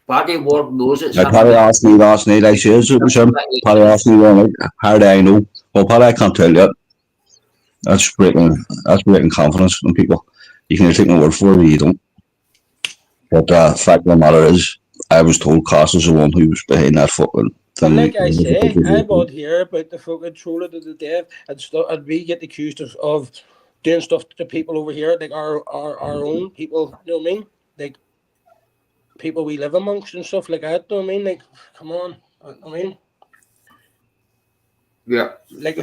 Paddy Ward knows it's him. Paddy asked me last night, I says it was him. Paddy asked me last night, how do I know? Well, Paddy, I can't tell you. That's breaking confidence in people. You can either take my word for it or you don't. But the fact of the matter is, I was told Cass was the one who was behind that fucking thing. And like I say, I would hear about the fucking trolling to the death, and we get accused of doing stuff to people over here, like our own people. You know what I mean? Like people we live amongst and stuff like that. You know what I mean? Like, come on. I mean, yeah. Like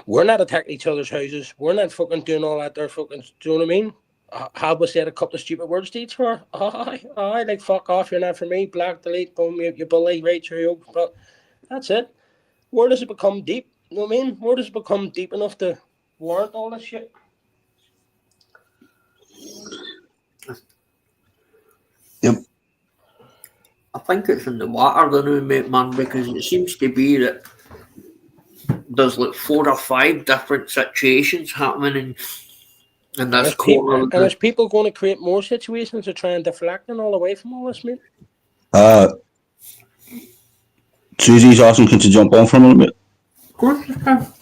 we're not attacking each other's houses. We're not fucking doing all that. They're fucking. Do you know what I mean? Have we said a couple of stupid words to each other? Aye, like fuck off, you're not for me, black, delete, boom, you bully, right, sure, but that's it. Where does it become deep? You know what I mean? Where does it become deep enough to warrant all this shit? Yep. I think it's in the water, the new mate, man, because it seems to be that there's like 4 or 5 different situations happening in this corner. And is people going to create more situations to try and deflect and all away from all this, mate? Susie's asking, can you jump on for a minute, mate? Of course you can.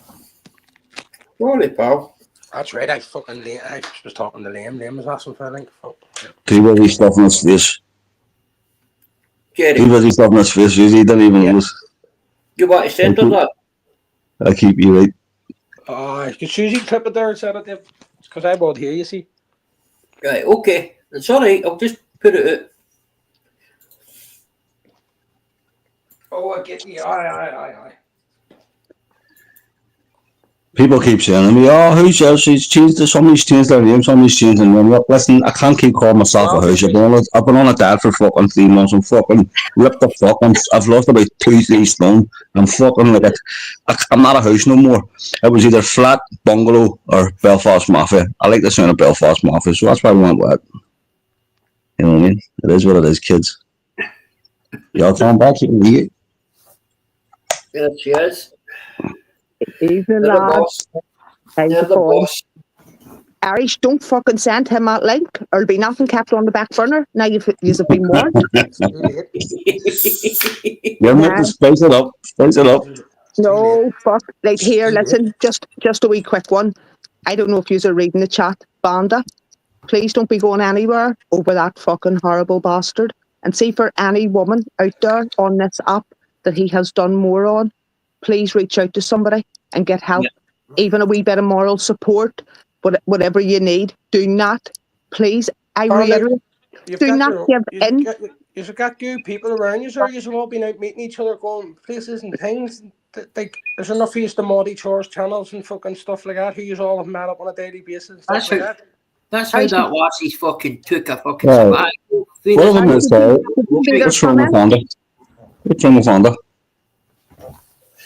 Sorry, pal. That's right, I was talking to Liam. Liam was asking for a link. Too busy stuff in his face. Jerry. Too busy stuff in his face, Susie, didn't even notice. You want to send her that? I keep you right. Could Susie clip it there and set it there? Because I won't hear you, see. Right, okay. It's alright, I'll just put it out. Oh, I get you. Aye. People keep saying to me, oh, who says somebody's changed their name, somebody's changed their name. Look, listen, I can't keep calling myself a house. I've been on a dad for fucking 3 months. I'm fucking ripped the fuck. I've lost about 2-3 stone. I'm fucking like it. I'm not a house no more. It was either flat, bungalow, or Belfast Mafia. I like the sound of Belfast Mafia, so that's why we went with it. You know what I mean? It is what it is, kids. Y'all come back, you can eat it. Yeah, she is. Evening, lads. They're the boss. Arish, don't fucking send him that link. There'll be nothing kept on the back burner. Now you've been warned. You're meant to spice it up. Spice it up. No, fuck. Like, here, listen, just a wee quick one. I don't know if you're reading the chat. Banda, please don't be going anywhere over that fucking horrible bastard. And see, for any woman out there on this app that he has done more on, please reach out to somebody and get help. Yeah. Even a wee bit of moral support, but whatever you need, do not, please, I reiterate, do not give in. you've got good people around you, sir. You've all been out meeting each other, going places and things. Like, there's enough of you to Maudie Chores channels and fucking stuff like that, who you all have met up on a daily basis and stuff like that. That's how that lassie's fucking took a fucking Right. sabbatical. One of them is what's wrong with Fonda? What's wrong with Fonda?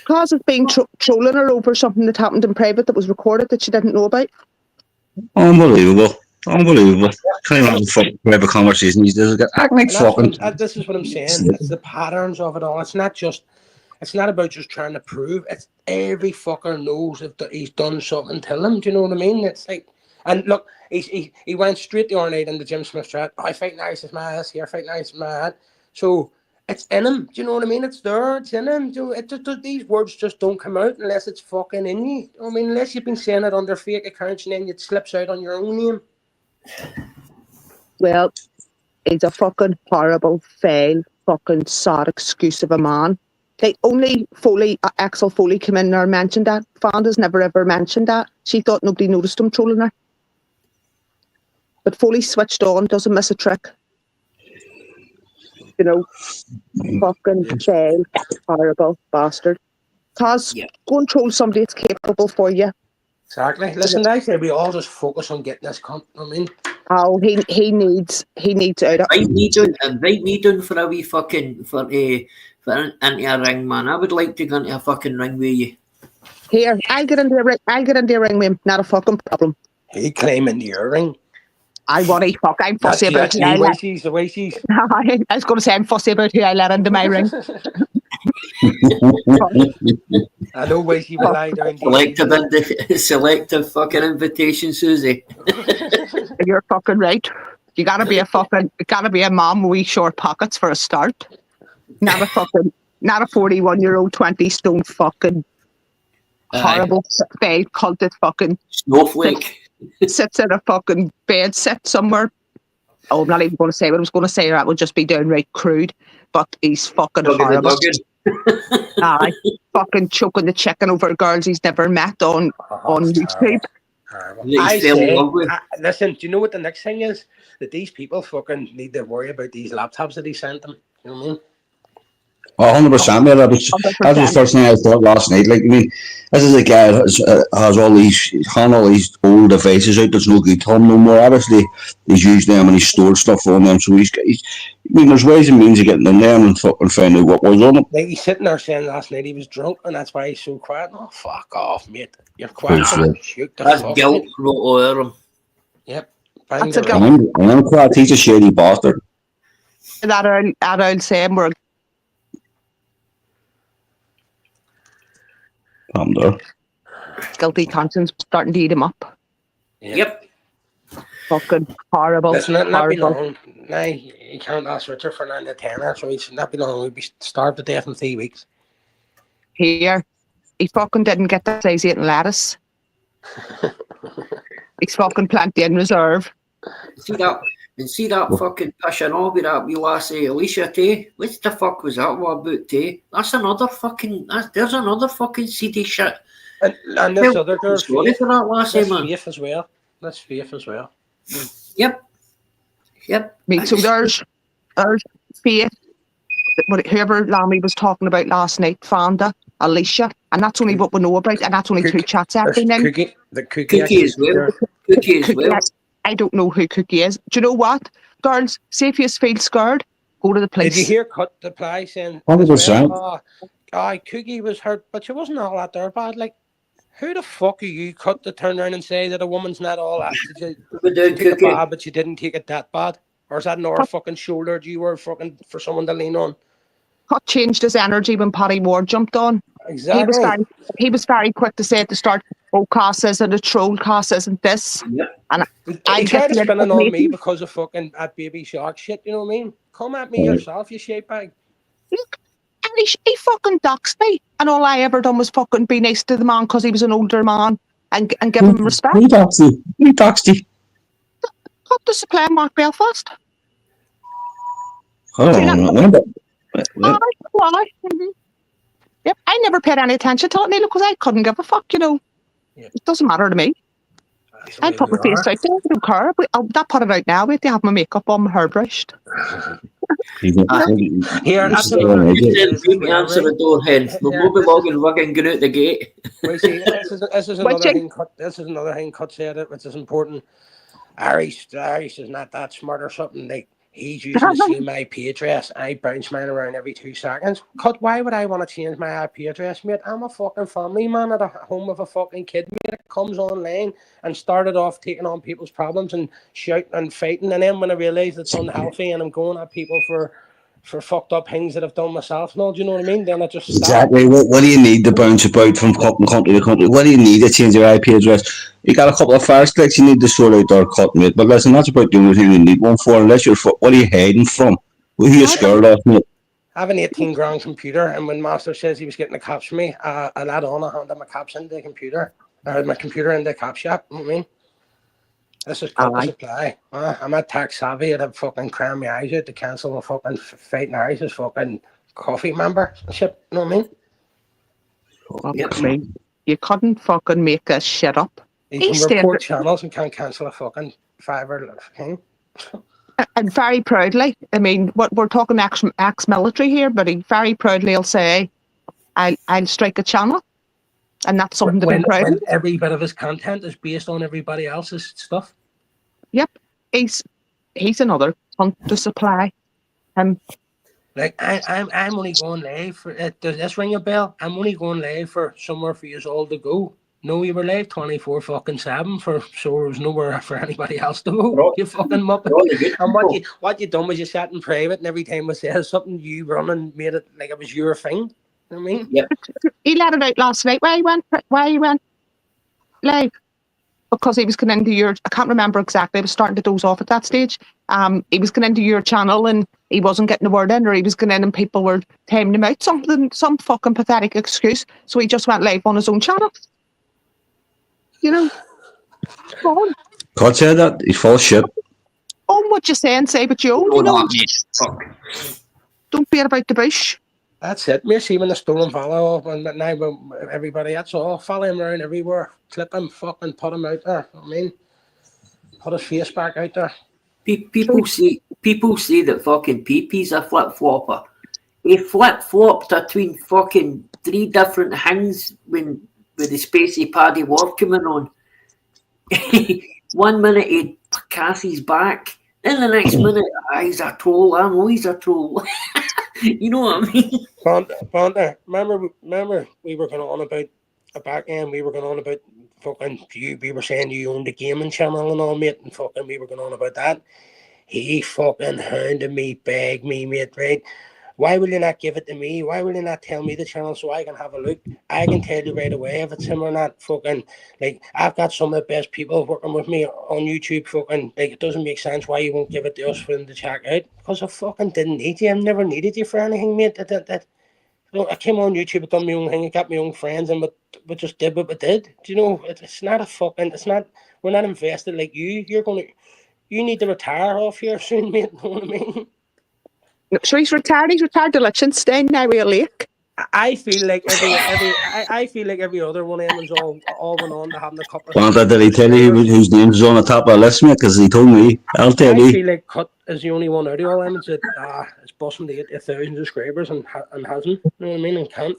Cause of being trolling her over something that happened in private that was recorded that she didn't know about. Unbelievable. Unbelievable. Can't imagine fucking private conversation these days. Act like fucking. This is what I'm saying. It's the patterns of it all. It's not about just trying to prove. It's every fucker knows if he's done something to him. Do you know what I mean? It's like, and look, he went straight the other night in the Jim Smith chat. I fight nice as my ass here, fight nice as my head. So it's in him. Do you know what I mean? It's there. It's in him. These words just don't come out unless it's fucking in you. I mean, unless you've been saying it under fake accounts and then it slips out on your own name. Well, he's a fucking horrible, fail, fucking sad excuse of a man. Like, only Axel Foley came in there and mentioned that. Fonda's never ever mentioned that. She thought nobody noticed him trolling her. But Foley switched on, doesn't miss a trick. You know, fucking fail, horrible bastard. Cause go and troll somebody that's capable for you. Exactly. Listen, I say we all just focus on getting this cunt. I mean, oh, he needs out of. Invite me down for a wee fucking into a ring, man. I would like to go into a fucking ring with you. Here, I'll get into a ring with him. Not a fucking problem. He came into your ring. I'm fussy about who I let. The way she's. I was going to say I'm fussy about who I let into my ring. I know why she will lie down. Selective fucking invitation, Susie. You're fucking right. You gotta be a mom with wee short pockets for a start. Not a 41-year-old 20-stone fucking horrible fake culted fucking snowflake. Sits in a fucking bed set somewhere. Oh, I'm not even going to say what I was going to say. That would just be downright crude. But he's fucking horrible. Fucking choking the chicken over girls he's never met on YouTube. Listen, do you know what the next thing is? That these people fucking need to worry about these laptops that he sent them. You know what I mean? 100%, mate. That was the first thing I thought last night. Like, I mean, this is a guy that has all these old devices out that's no good to him no more. Obviously, he's used them and he's stored stuff on them. So I mean, there's ways and means of getting in there and fucking find out what was on it. Like, he's sitting there saying last night he was drunk and that's why he's so quiet. Oh, fuck off, mate. You're quiet. That's guilt wrote over him. Yep. That's a guilt. I'm quiet. He's a shady bastard. That I'll say we're guilty conscience starting to eat him up. Yep. Fucking horrible. Listen, not be long. Nah, you can't ask Richard for 9 to 10, so he's not be long. We'll be starved to death in 3 weeks. Here, he fucking didn't get that size 8 lettuce. He's fucking plenty in reserve. See that fucking pushing off with that wee lassie Alicia Tay? What the fuck was that one about Tay? There's another fucking seedy shit. And this other girl, sorry for that lassie, man. Faith as well. That's Faith as well. Yep. So there's Faith, whoever Lammy was talking about last night, Fonda, Alicia, and that's only what we know about, and that's only 2 chats I've been in. Cookie as well. I don't know who Cookie is. Do you know what? Girls, see if you feel scared, go to the police. Did you hear Cutt reply saying, 100%. Cookie was hurt, but she wasn't all that there bad. Like, who the fuck are you, Cutt, to turn around and say that a woman's not all that? Did you take it bad, but you didn't take it that bad? Or is that another fucking shoulder you were fucking for someone to lean on? Cutt changed his energy when Paddy Ward jumped on. Exactly. He was very quick to say at the start, oh, Cass isn't a troll, Cass isn't this. Yep. And I tried to spin it on me because of fucking that baby shark shit, you know what I mean? Come at me yourself, you shape bag. Look, and he fucking doxed me. And all I ever done was fucking be nice to the man because he was an older man and give him respect. Who doxed you? Cut the supply Mark Belfast. Why? Yep, I never paid any attention to it, Neil, because I couldn't give a fuck, you know. Yep. It doesn't matter to me. I'd put my face out there. I don't care. I'll put it out now. Wait to have my makeup on, my hair brushed. Here, that's another thing as well, answer right? the door, hen. We'll be logging fucking going out the gate. Well, see, this is another thing. This is another thing. Cutt said it, which is important. Irish is not that smart or something. Like he's using the same IP address. I bounce mine around every 2 seconds. Cutt, why would I want to change my IP address, mate? I'm a fucking family man at a home with a fucking kid, mate. That comes online and started off taking on people's problems and shouting and fighting, and then when I realise it's unhealthy and I'm going at people for fucked up things that I've done myself, no, do you know what I mean? Then I just stop. Exactly. What do you need to bounce about from country to country? What do you need to change your IP address? You got a couple of fire sticks you need to sort out there, Cutt, mate. But listen, that's about the only thing you need one for, unless you're. What are you hiding from? Who are you scared of, mate? I have an 18-grand computer, and when Master says he was getting the cops for me, I lad on, I handed my cops into the computer, or my computer in the cop shop, you know what I mean? This is Cutt to supply. I'm not tax savvy. I'd have fucking cram my eyes out to cancel a fucking fighting Irish's fucking coffee member and shit, you know what I mean? You couldn't fucking make this shit up. You can report channels and can't cancel a fucking fiver thing. And very proudly, I mean, what we're talking ex-military here, but he very proudly will say, I'll strike a channel. And that's something to be proud of. When every bit of his content is based on everybody else's stuff. Yep. He's another cunt to supply him. Like I'm only going live for does this ring a bell? I'm only going live for somewhere for you all to go. No, we were live 24/7 so there was nowhere for anybody else to go. You fucking muppet. And what you done was you sat in private, and every time I said something, you run and made it like it was your thing. You know what I mean? Yep. He let it out last night. Why he went live? Because he was going into your. I can't remember exactly. I was starting to doze off at that stage. He was going into your channel and he wasn't getting the word in, or he was going in and people were timing him out. Some fucking pathetic excuse. So he just went live on his own channel. You know. Go on. Cutt said that he's full of shit. Own what you're saying, say what you own. You know. Don't beat about the bush. That's it. Me see when the stolen follow and now everybody, that's all. Follow him around everywhere. Clip him, fucking put him out there. I mean, put his face back out there. People say that fucking PP's a flip-flopper. He flip-flopped between fucking 3 different things with the Spacey Paddy War coming on. 1 minute he Cassie's back, then the next minute he's a troll. I know he's a troll. You know what I mean? Bonda, remember we were going on about a back end. We were going on about fucking you. We were saying you owned a gaming channel and all, mate, and fucking we were going on about that. He fucking hounded me, begged me, mate, right? Why will you not give it to me? Why will you not tell me the channel so I can have a look? I can tell you right away if it's him or not. Fucking, like, I've got some of the best people working with me on YouTube. Fucking, like, it doesn't make sense why you won't give it to us for them to check out. Because I fucking didn't need you. I've never needed you for anything, mate. I came on YouTube, I done my own thing, I got my own friends, and we just did what we did. Do you know? It's not a fucking, we're not invested like you. You need to retire off here soon, mate. You know what I mean? So he's retired to Liechtenstein now with a lake. I feel like every other one of them is all went on to having a couple of. Bonda, did he tell you whose names is on the top of the list, mate? Because he told me. I'll tell you. I feel like Cutt is the only one out of all them that it's busting to get 1,000 subscribers and hasn't. You know what I mean? And can't.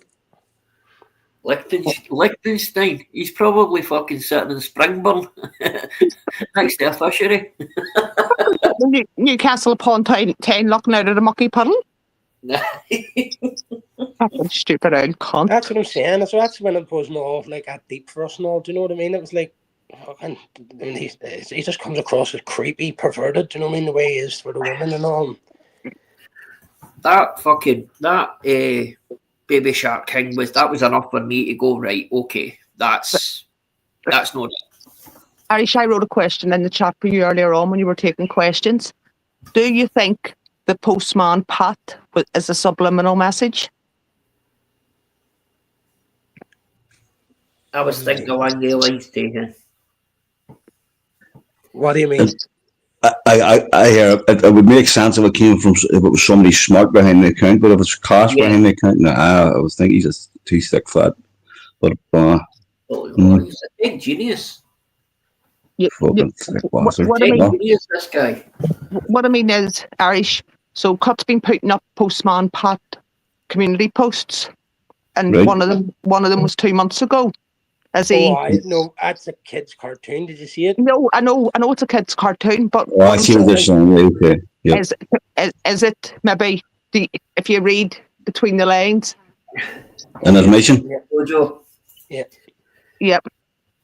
Liechtenstein. He's probably fucking sitting in Springburn next to a fishery. Newcastle upon Tyne looking out of the mucky puddle. Fucking stupid old cunt. That's what I'm saying. So that's when it was not like that deep for us and all. Do you know what I mean? It was like, fucking, I mean, he just comes across as creepy, perverted. Do you know what I mean? The way he is for the women and all. That Baby Shark King was enough for me to go, right, okay, that's not it. Irish, I wrote a question in the chat for you earlier on when you were taking questions. Do you think the Postman Pat is a subliminal message? I was thinking along the lines taken. What do you mean? I hear it would make sense if it was somebody smart behind the account, but if it's cash behind the account, I was thinking he's just too thick fat. But he's a big genius. Fucking thick what, bastard. what I Hey, mean, No. who is this guy? what I mean is, Irish. So Cutt's been putting up Postman Pat community posts, and Right. one of them was 2 months ago. As he, I know that's a kid's cartoon. Did you see it? no, I know it's a kid's cartoon, but Oh, I what I'm see what they're saying saying. Right, okay. Yep. is it maybe if you read between the lines, An admission? Yeah. Jojo. yep,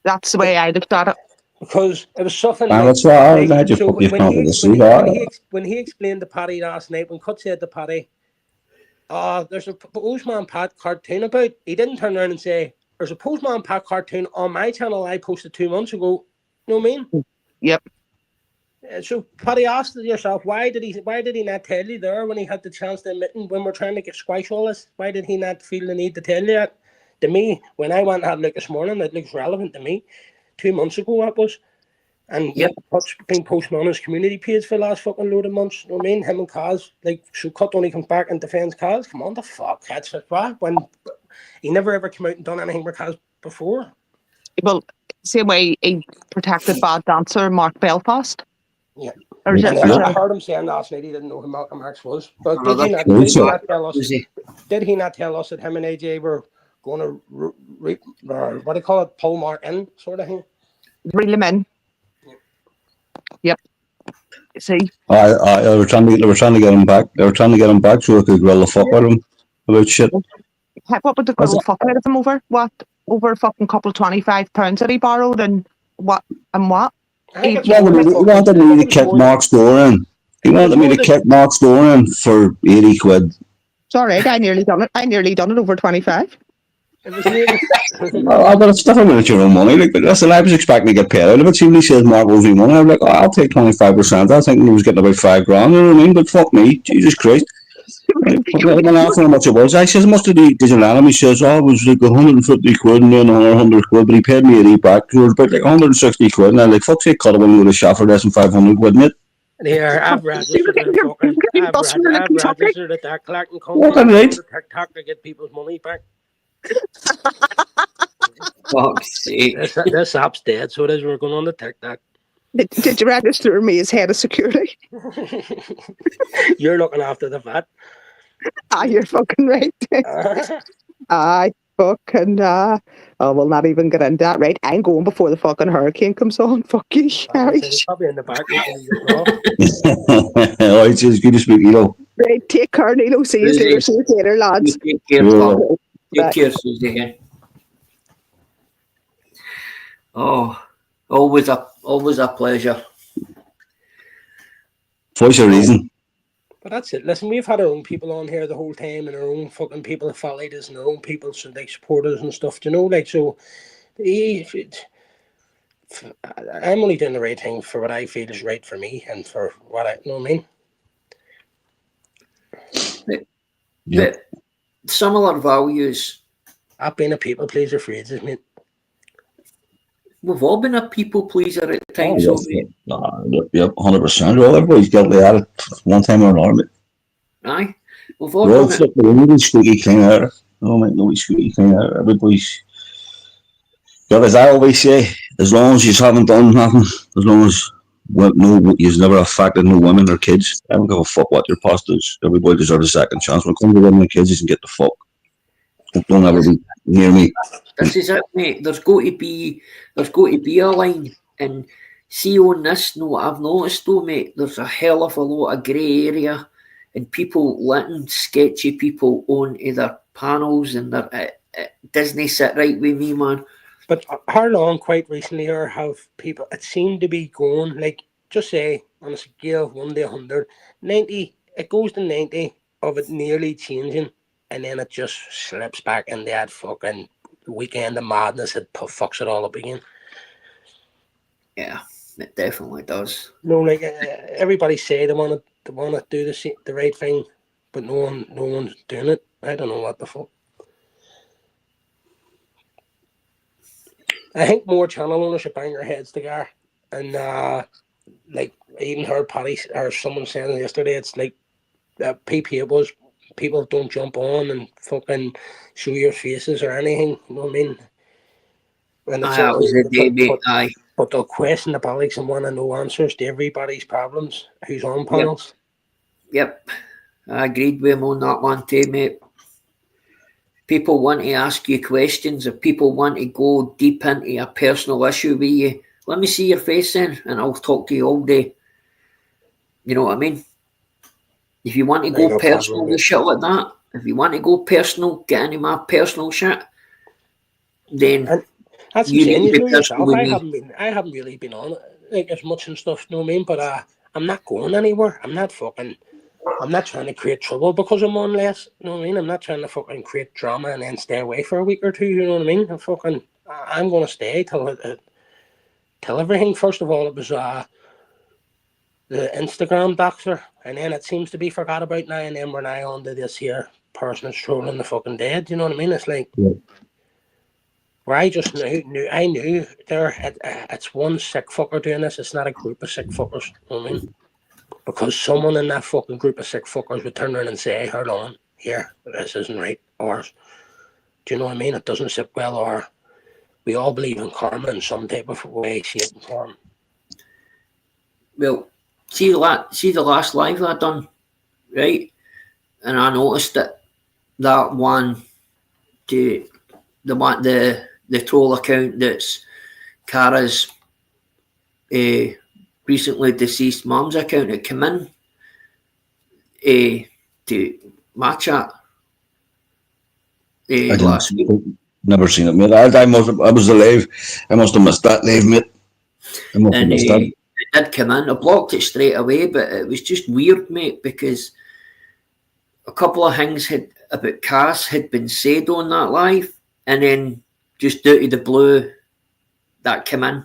that's the way I looked at it. Because it was something And like, that's why I like just so put you when can't he really see when, that. when he explained to Paddy last night, when Cutt said to Paddy, there's a Postman Pat cartoon about, he didn't turn around and say, there's a Postman Pat cartoon on my channel I posted 2 months ago. You know what I mean? Yep. So Paddy asked yourself, why did he not tell you there when he had the chance to admit, when we're trying to get squash all this? Why did he not feel the need to tell you that? To me, when I went and had a look this morning, it looks relevant to me. 2 months ago that was. And Yep. Cutt's been posting on his community page for the last fucking load of months. You know what I mean? Him and Kaz, like, so Cutt only comes back and defends Kaz. Come on, the fuck, that's it. What? When he never ever came out and done anything with Kaz before. Well, same way he protected bad dancer Mark Belfast. Yeah. Or is And it, I heard him saying last night he didn't know who Malcolm X was. But did he not tell us? Who's he? Did he not tell us that him and AJ were going to what do you call it, pull Mark in, sort of thing? reel him in? Yep. See, They were trying to get him back. They were trying to get him back so they could grill the fuck out of him about shit. what would the girl fuck out of him over? What? Over a fucking couple £25 that he borrowed and what? I think it's He wanted me to kick Mark's door in. He wanted me to kick Mark's door in for 80 quid. It's all right. I nearly done it over 25. It was nearly. But it's different when it's your own money. Like, listen, I was expecting to get paid out of it. See, when he says Mark owes me money, I'm like, oh, I'll take 25%. I think he was getting about $5 grand. You know what I mean? But fuck me, Jesus Christ. When I asked him how much it was, I says, how much did you lend him? He says, oh, it was like 150 quid and then another 100 quid, but he paid me 80 back. So it was about like 160 quid. And I'm like, fuck's sake, cut him when we go to shop for less than 500 quid, mate. Here, I've registered at fucking. I've registered at that collecting company Right. on TikTok to get people's money back. Fuck's sake. This app's dead, so it is. We're going on the TikTok. Did you register me as head of security? You're looking after the VAT. You're fucking right. Fucking we'll not even get into that, right? I'm going before the fucking hurricane comes on. Fuck you, Irish. Probably in the back. Oh, it's just good to speak, you know. Right, take care, Nilo. See you later, lads. Take care, pal. Take care, Susie. Oh, always a pleasure. Voice of reason. But that's it. Listen, we've had our own people on here the whole time, and our own fucking people that followed us, and our own people, so like supporters and stuff. You know, like so. I'm only doing the right thing for what I feel is right for me, and for what I know. What I mean. Yeah. Similar values. I've been a people pleaser for ages, mate. We've all been a people pleaser at times. Yep, 100%. Well, everybody's guilty at it one time or another, mate. Aye. We've all done it. Nobody's squeaky clean out of it. No, mate, nobody's squeaky clean out of it. Everybody's. But as I always say, as long as you haven't done nothing, as long as you've never affected no women or kids, I don't give a fuck what your past is. Everybody deserves a second chance. When it comes to women and kids, you can get the fuck. Don't ever be near me. This is it, mate. There's got to be a line. And see on this note, I've noticed though, mate, there's a hell of a lot of grey area and people letting sketchy people onto their panels and their Disney sit right with me, man. But how long, quite recently, or have people? It seemed to be going like, just say on a scale of 1 to 100, 90. It goes to 90 of it nearly changing, and then it just slips back in that fucking weekend of madness. It fucks it all up again. Yeah, it definitely does. No, like everybody say they want to do the right thing, but no one's doing it. I don't know what the fuck. I think more channel owners should bang their heads together, and like I even heard Paddy or someone saying yesterday, it's like PPA was people don't jump on and fucking show your faces or anything. You know what I mean? And That was the day, mate. Aye. But they'll question the Bally's and want to know answers to everybody's problems who's on panels. Yep. I agreed with him on that one too, mate. People want to ask you questions, if people want to go deep into a personal issue with you, let me see your face then, and I'll talk to you all day. You know what I mean? If you want to go personal with shit like that, if you want to go personal, get into my personal shit, then and that's you insane. need to You be know personal yourself, with me. I haven't really been on like as much and stuff, you know what I mean? But I'm not going anywhere. I'm not trying to create trouble because I'm on less, you know what I mean? I'm not trying to fucking create drama and then stay away for a week or two, you know what I mean? I'm gonna stay till everything. First of all, it was the Instagram doxer, and then it seems to be forgot about now, and then we're now on to this here person that's trolling the fucking dead, you know what I mean? It's like, where I just I knew it's one sick fucker doing this, it's not a group of sick fuckers, you know what I mean? Because someone in that fucking group of sick fuckers would turn around and say, hold on, here, this isn't right, or, do you know what I mean? It doesn't sit well, or we all believe in karma in some type of way, shape, and form. Well, see the last live I done, right? And I noticed that one to the troll account that's Cara's recently deceased mum's account, it came in to my chat last week. Never seen it, mate. I was alive. I must have missed that live, mate. And it did come in. I blocked it straight away, but it was just weird, mate, because a couple of things about Cass had been said on that live, and then just out of the blue, that came in.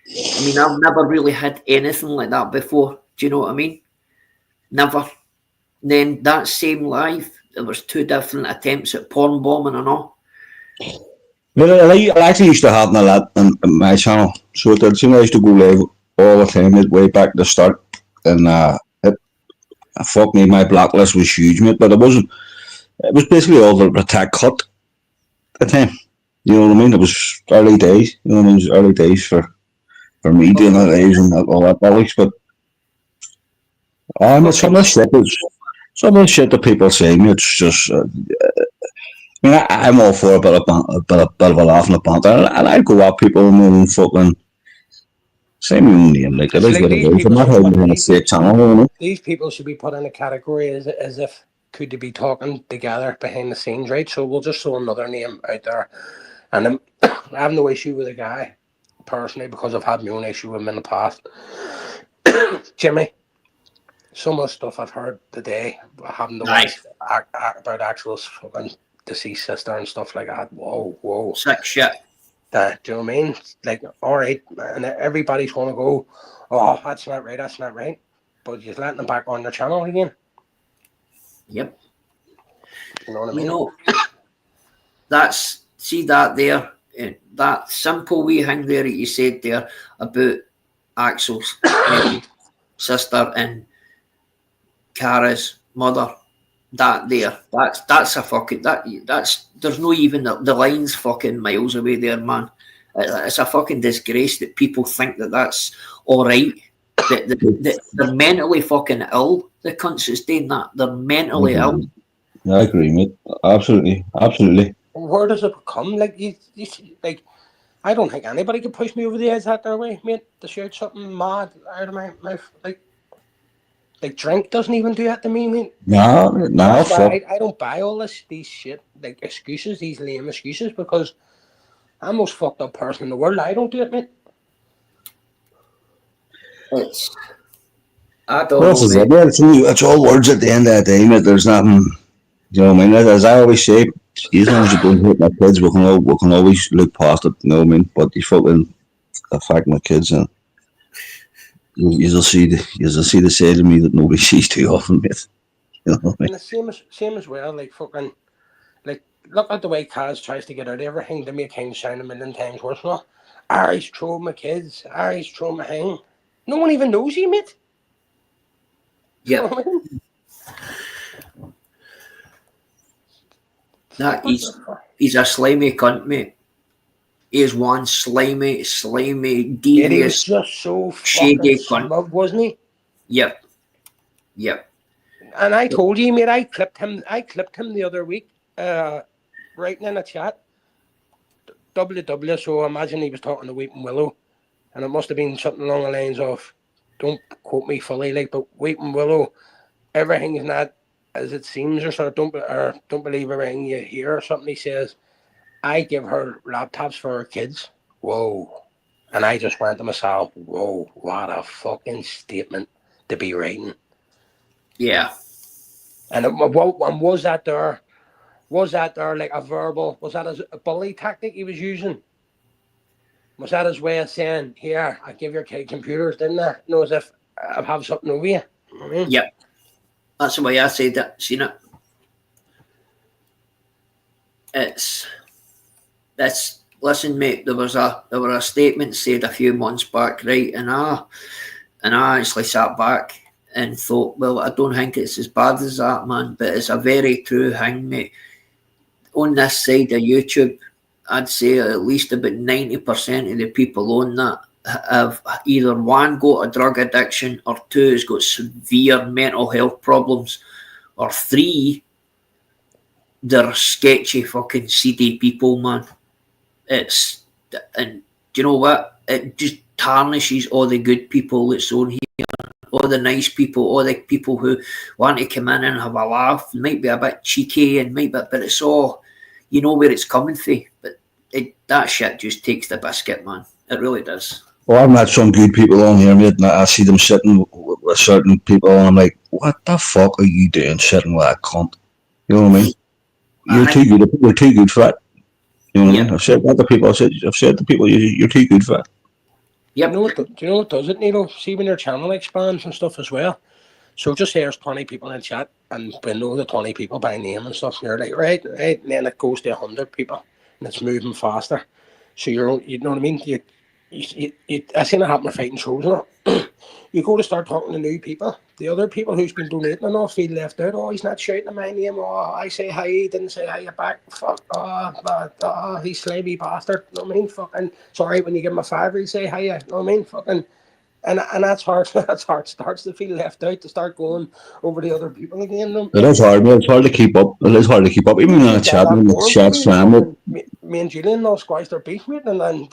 I mean, I've never really had anything like that before. Do you know what I mean? Never. Then that same live, there was 2 different attempts at porn bombing and all. Well, I actually used to happen a lot on my channel. So it did seem I used to go live all the time, mate, way back at the start. And fuck me, my blacklist was huge, mate. But it was basically all to protect Cutt at the time. You know what I mean? It was early days. You know what I mean? It was early days for me doing that lives and all that bollocks. But some of the shit that people say, mate, it's just. I mean, I'm all for a bit of a laugh and a banter, and I go at people and fucking say my own name, like it is what it is. I'm not hiding behind a fake channel, you know. These people should be put in a category as if could they be talking together behind the scenes, right? So we'll just throw another name out there, and I have no issue with the guy personally because I've had my own issue with him in the past. Jimmy, some of the stuff I've heard today, having to watch about actual fucking deceased sister and stuff like that. Whoa. Sick shit. Do you know what I mean? Like, all right, and everybody's going to go, oh, that's not right. But you're letting them back on their channel again. Yep. You know what I mean? You know, see that there, that simple wee thing there that you said there about Axel's sister and Cara's mother. That's a fucking that's there's no even the line's fucking miles away there, man. It's a fucking disgrace that people think that's all right. That they're mentally fucking ill. The cunts that's doing that, they're mentally ill. I agree, mate. Absolutely. Where does it come? Like you like, I don't think anybody could push me over the edge that way, mate. To shout something mad out of my mouth, like drink doesn't even do that to me, mate. No, fuck. I don't buy all these shit, like excuses, these lame excuses, because I'm the most fucked up person in the world. I don't do it, mate. I don't know, mate. It's all words at the end of the day, mate. There's nothing, you know what I mean? As I always say, as long as you don't hate my kids, we can always look past it, you know what I mean? But you fucking affect my kids, and you'll see the side of me that nobody sees too often, mate. You know what I mean? And the same as well, like fucking, like look at the way Kaz tries to get out of everything to make him sound a million times worse. Well, he's throwing my kids, he's throwing my thing. No one even knows you, mate. Yeah. You know what I mean? He's a slimy cunt, mate. is one slimy, Yeah, he was devious, just so shady fucking cunt. smug, wasn't he? Yep. And I told you, mate, I clipped him the other week, writing in a chat. WW, so I imagine he was talking to Weeping Willow, and it must have been something along the lines of, don't quote me fully, like, but Weeping Willow, everything is not as it seems, or sort of don't believe everything you hear, or something. He says, I give her laptops for her kids. Whoa. And I just went to myself, whoa, what a fucking statement to be writing. Yeah. And was that there like a verbal, was that a bully tactic he was using? Was that his way of saying, here, I give your kid computers, didn't I? No, as if I have something over you. You know what I mean? Yep. That's the way I said it. Seen it. Listen, mate, there was a statement said a few months back, right? And I actually sat back and thought, well, I don't think it's as bad as that, man, but it's a very true thing, mate. On this side of YouTube, I'd say at least about 90% of the people on that have either one got a drug addiction, or two has got severe mental health problems, or three, they're sketchy fucking seedy people, man. And do you know what? It just tarnishes all the good people that's on here, all the nice people, all the people who want to come in and have a laugh, might be a bit cheeky, and but it's all, you know where it's coming from. But that shit just takes the biscuit, man. It really does. Well, I've met some good people on here, mate, and I see them sitting with certain people, and I'm like, what the fuck are you doing sitting with that cunt? You know what I mean? You're too good. You're too good for it. You know what I mean? I've said that to people. I've said to people, you're too good for it. Yep. Do you know what does it, Neil? See, when your channel expands and stuff as well. So just here's 20 people in chat, and we know the 20 people by name and stuff. And you're like, right, and then it goes to 100 people, and it's moving faster. So you know what I mean? I seen it happen with fighting shows. You go to start talking to new people. The other people who's been donating and all feel left out. Oh, he's not shouting at my name. Oh, I say hi, he didn't say hi back. Fuck. He's slimy bastard. You know what I mean? Fucking sorry when you give him a fiver, he say hi. You know what I mean? Fucking. And that's hard. That's hard. Starts to feel left out, to start going over the other people again. It is hard, mate. It's hard to keep up. It is hard to keep up. Even in a chat, when the chat's fam. Me and Julian all squashed their beef, mate, and then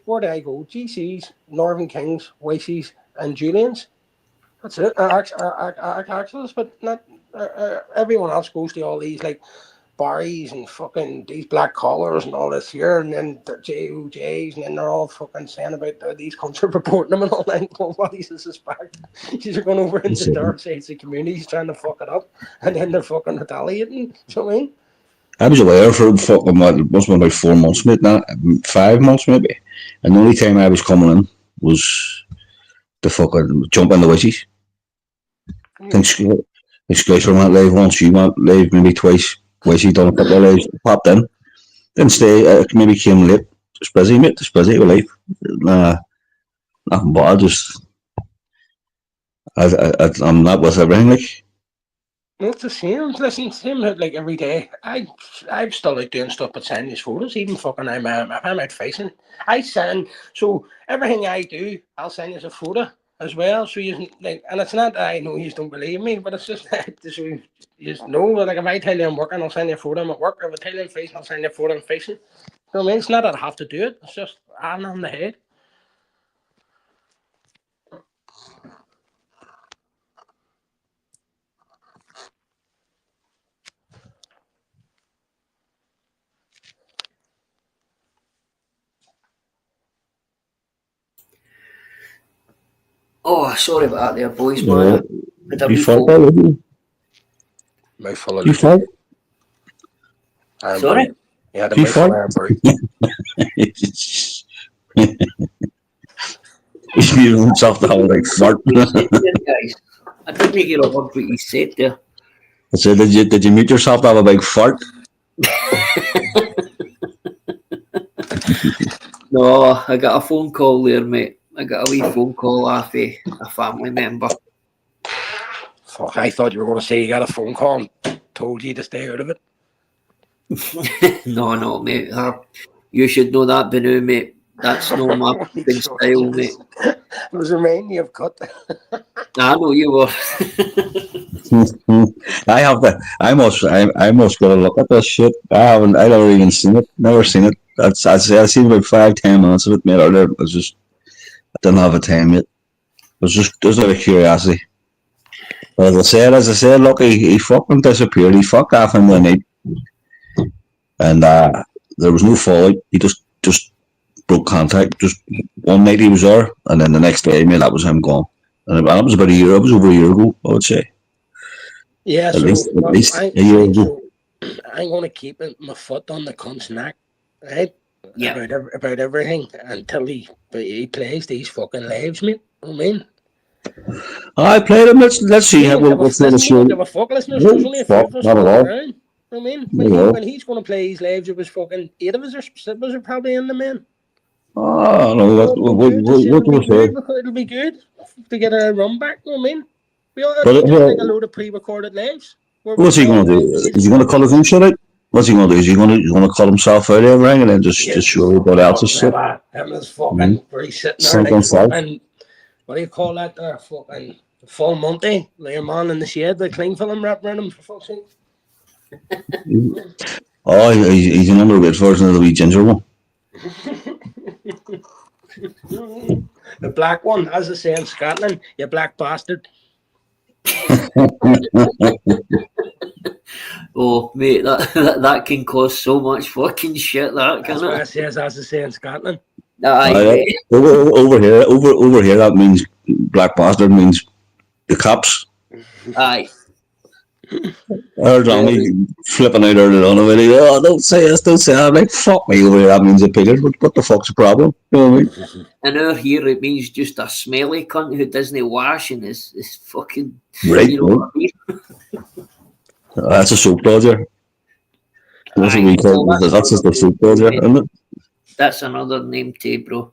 where do I go? GC's, Northern Kings, Wasey's, and Julian's. That's it. Axel's, but not everyone else goes to all these like Barry's and fucking these black collars and all this here, and then the JOJs, and then they're all fucking saying about these cunts are reporting them and all that. Well, what is this suspect? These are going over into dark sides of communities trying to fuck it up, and then they're fucking retaliating. You know what I mean? I was aware for fucking what must have been about 4 months, mate. Now 5 months maybe, and the only time I was coming in was to fucking jump in the wishes. I think Skyler went live once, you went live maybe twice. Wishy done a couple of lives, popped in, didn't stay. Maybe came late. Just busy, mate. Just busy with life. Nothing but I'm not with everything like. No, it's the same. Listen, same like every day. I'm still out doing stuff, but sending these photos. Even fucking I'm out facing. I send so everything I do, I'll send you a photo as well. So you like, and it's not that I know you don't believe me, but it's just so you just know. Like if I tell you I'm working, I'll send you a photo I'm at work. If I tell you I'm facing, I'll send you a photo I'm facing. You know what I mean? It's not that I have to do it. It's just I'm on the head. Oh, sorry about that there, boys, man. You fucked that, didn't you? Mouthful of You fucked? Sorry? Yeah, the You mouthful fucked? of brew. He's muting himself the whole like fart. Guys, I didn't hear a word what you said there. I said, did you mute yourself to have a big fart? No, I got a phone call there, mate. I got a wee phone call off a family member. Fuck, I thought you were going to say you got a phone call and told you to stay out of it. No, mate. You should know that by now, mate. That's no my fucking style, mate. It was reminding me of Cutt. I know you were. I have to. I must go look at this shit. I never even seen it. Never seen it. I've seen about 5-10 minutes of it, mate. Earlier, it was just I didn't have a time yet. It was just out of curiosity. But as I said, look, he fucking disappeared. He fucked off in the night, and there was no fallout. He just broke contact. Just one night he was there, and then the next day, mate, that was him gone. And it was about a year. It was over a year ago, I would say. Yeah, At least a year ago. I'm going to keep my foot on the cunt's neck, right? Yeah. About everything until he plays these fucking lives, mate. I mean, I played him. Let's see how we'll play the show. We don't give a fuck, listeners. There's only a few of us Not at all. around. I mean, No. when he's going to play his lives, it was fucking 8 of us or 7 of us are probably in the men. Oh no, It'll be good to get a run back. I mean, we all just like a load of pre-recorded lives. What's he going to do? Is he going to cut his own shit out? What's he going to do? Is he going to cut himself out of everything and then just show everybody else's shit? Him is fucking where he's sitting there like fucking, what do you call that there? Fucking full Monty, like your man in the shed, the cling film wrapped around him for fuck's sake. Oh, he's an underrated version of the wee ginger one. The black one, as they say in Scotland, you black bastard. Oh, mate, that can cause so much fucking shit. That's what I say, as they say in Scotland. Aye. Over here, that means black bastard means the cops. Aye. I heard Ronnie flipping out earlier on about it. Oh, don't say this, don't say that. I'm like, fuck me over here. That means a pigger. What the fuck's the problem? You know what I mean? And out here, it means just a smelly cunt who doesn't wash and is fucking. Right. You know what I mean? That's a soap dodger. That's what we call it. That's just a soap dodger, isn't it? That's another name too, bro.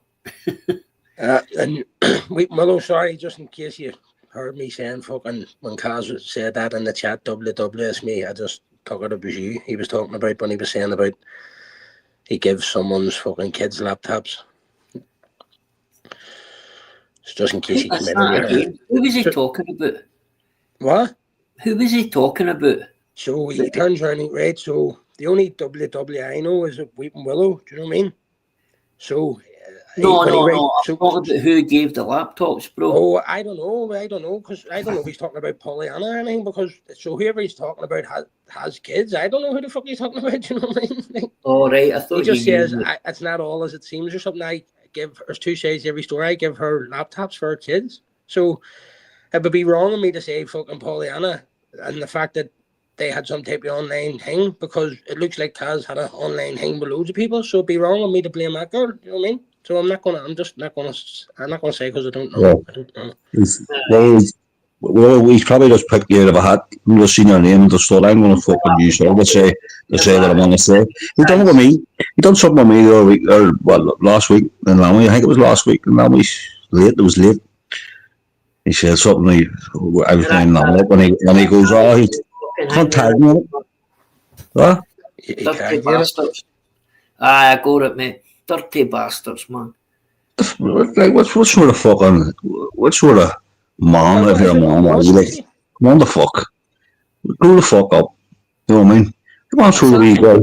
And Willow, sorry, just in case you heard me saying fucking when Kaz said that in the chat, WWS me, I just took it was you. He was talking about when he was saying about he gives someone's fucking kids laptops. It's just in case he came in. Who was he talking about? What? Who was he talking about? So he turns around, right? So the only WW I know is Weeping Willow. Do you know what I mean? So No. I'm talking about who gave the laptops, bro. Oh, I don't know, because I don't know if he's talking about Pollyanna or anything. Because so whoever he's talking about has kids. I don't know who the fuck he's talking about. Do you know what I mean? Like, oh right, I thought he just says it's not all as it seems or something. I give there's 2 sides to every story. I give her laptops for her kids. So it would be wrong of me to say fucking Pollyanna and the fact that they had some type of online thing, because it looks like Kaz had an online thing with loads of people. So it'd be wrong of me to blame that girl. You know what I mean? So I'm not gonna say because I don't know. Yeah. Well, he's probably just picked you out of a hat. I'm just seeing your name and just thought I'm gonna fucking use her to say what I want to say. He done it with me. He done something with me the other week, or last week in Lammy. I think it was last week in Lammy. It was late. He said something. I was playing Lammy when he goes, oh, he can't tag me. What? Dirty bastards. I got it, mate. Dirty bastards, man. Like, what sort of man, if you're a man, are you like, come on the fuck. Grow the fuck up. You know what I mean? Come on, throw the wee girl.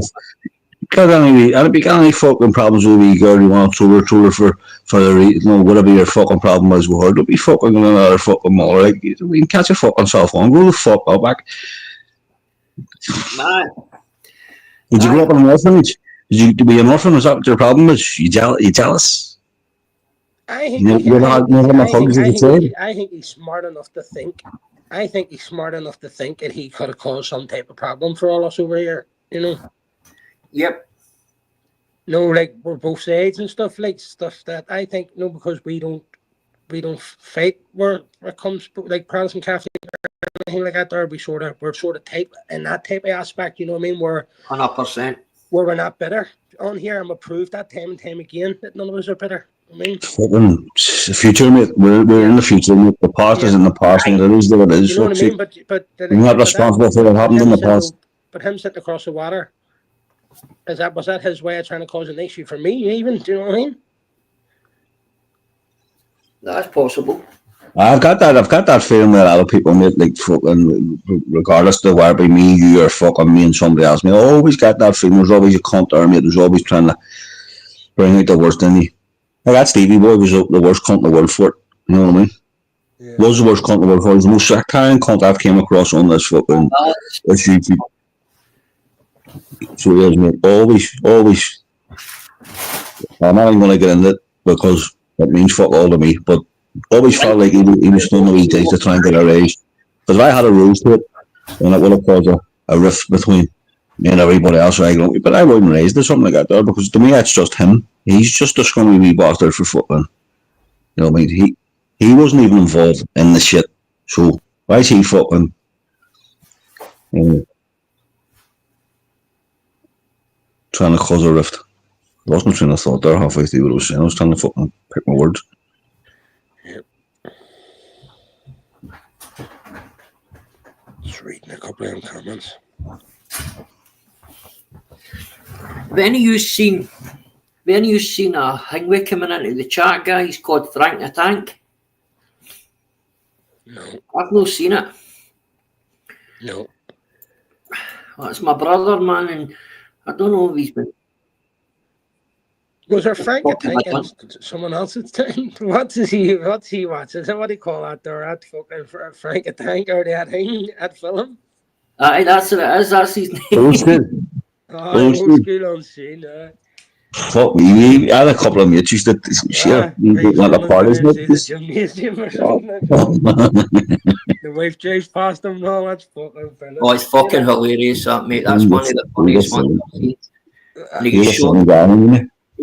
And if you got any fucking problems with a wee girl, you want to throw her for the whatever your fucking problem is with her, don't be fucking going another fucking mother. Like, you can catch your fucking self on. Grow the fuck up, back. Man. Did you grow up in an orphanage? Did you be an orphan? Is that what your problem is? You jealous? I think he's smart enough to think. I think he's smart enough to think that he could have caused some type of problem for all us over here. You know. Yep. No, like we're both sides and stuff that I think because we don't fight where it comes like Protestant Catholic or anything like that. There we're sort of type in that type of aspect. You know what I mean? We're 100%. Where we're not bitter on here, and we've proved that time and time again that none of us are bitter. I mean, the future, mate. We're in the future, mate. The past is in the past, and it is what it is. You know what I mean? But you're not responsible for what happened in the past. But him sitting across the water, Was that his way of trying to cause an issue for me? Even, do you know what I mean? That's possible. I've got that feeling that other people, mate, like fucking, regardless of whether it be me, you, or fucking me and somebody else, mate, I always get that feeling. There's always a cunt there, mate. There's always trying to bring out the worst in you. Like that Stevie boy was the worst cunt in the world for it. You know what I mean? Yeah. Was the worst cunt in the world for it. He was the most sectarian cunt I've came across on this fucking this YouTube. So he is, mate. Always. I'm not even going to get into it because it means fuck all to me, but always felt like he was doing these days to try and get a raise. Because if I had a rose to it, then it would have caused a rift between me and everybody else. But I wouldn't raise it or something like that there, because to me it's just him. He's just a scummy wee bastard for fucking. You know what I mean? He wasn't even involved in the shit. So why is he fucking trying to cause a rift? I wasn't trying to thought there halfway through what I was saying. I was trying to fucking pick my words. Yep. Just reading a couple of them comments. Have any of you seen a thing coming into the chat, guys, called Frank the Tank? No. I've not seen it. No. Well, it's my brother, man, and I don't know if he's been. Was there Frank a Tank in someone else's time? What's he watching? Is that what do you call that there? At fucking Frank a Tank or that thing at film? That's what it is. That's his name. Old school. Old school on scene. Fuck me. I had a couple of mates used to share. Went to parties. The gymnasium or something. The wife chased past him. No, that's fucking brilliant. Oh, it's fucking hilarious, that, mate. That's one of the funniest ones I've seen. And he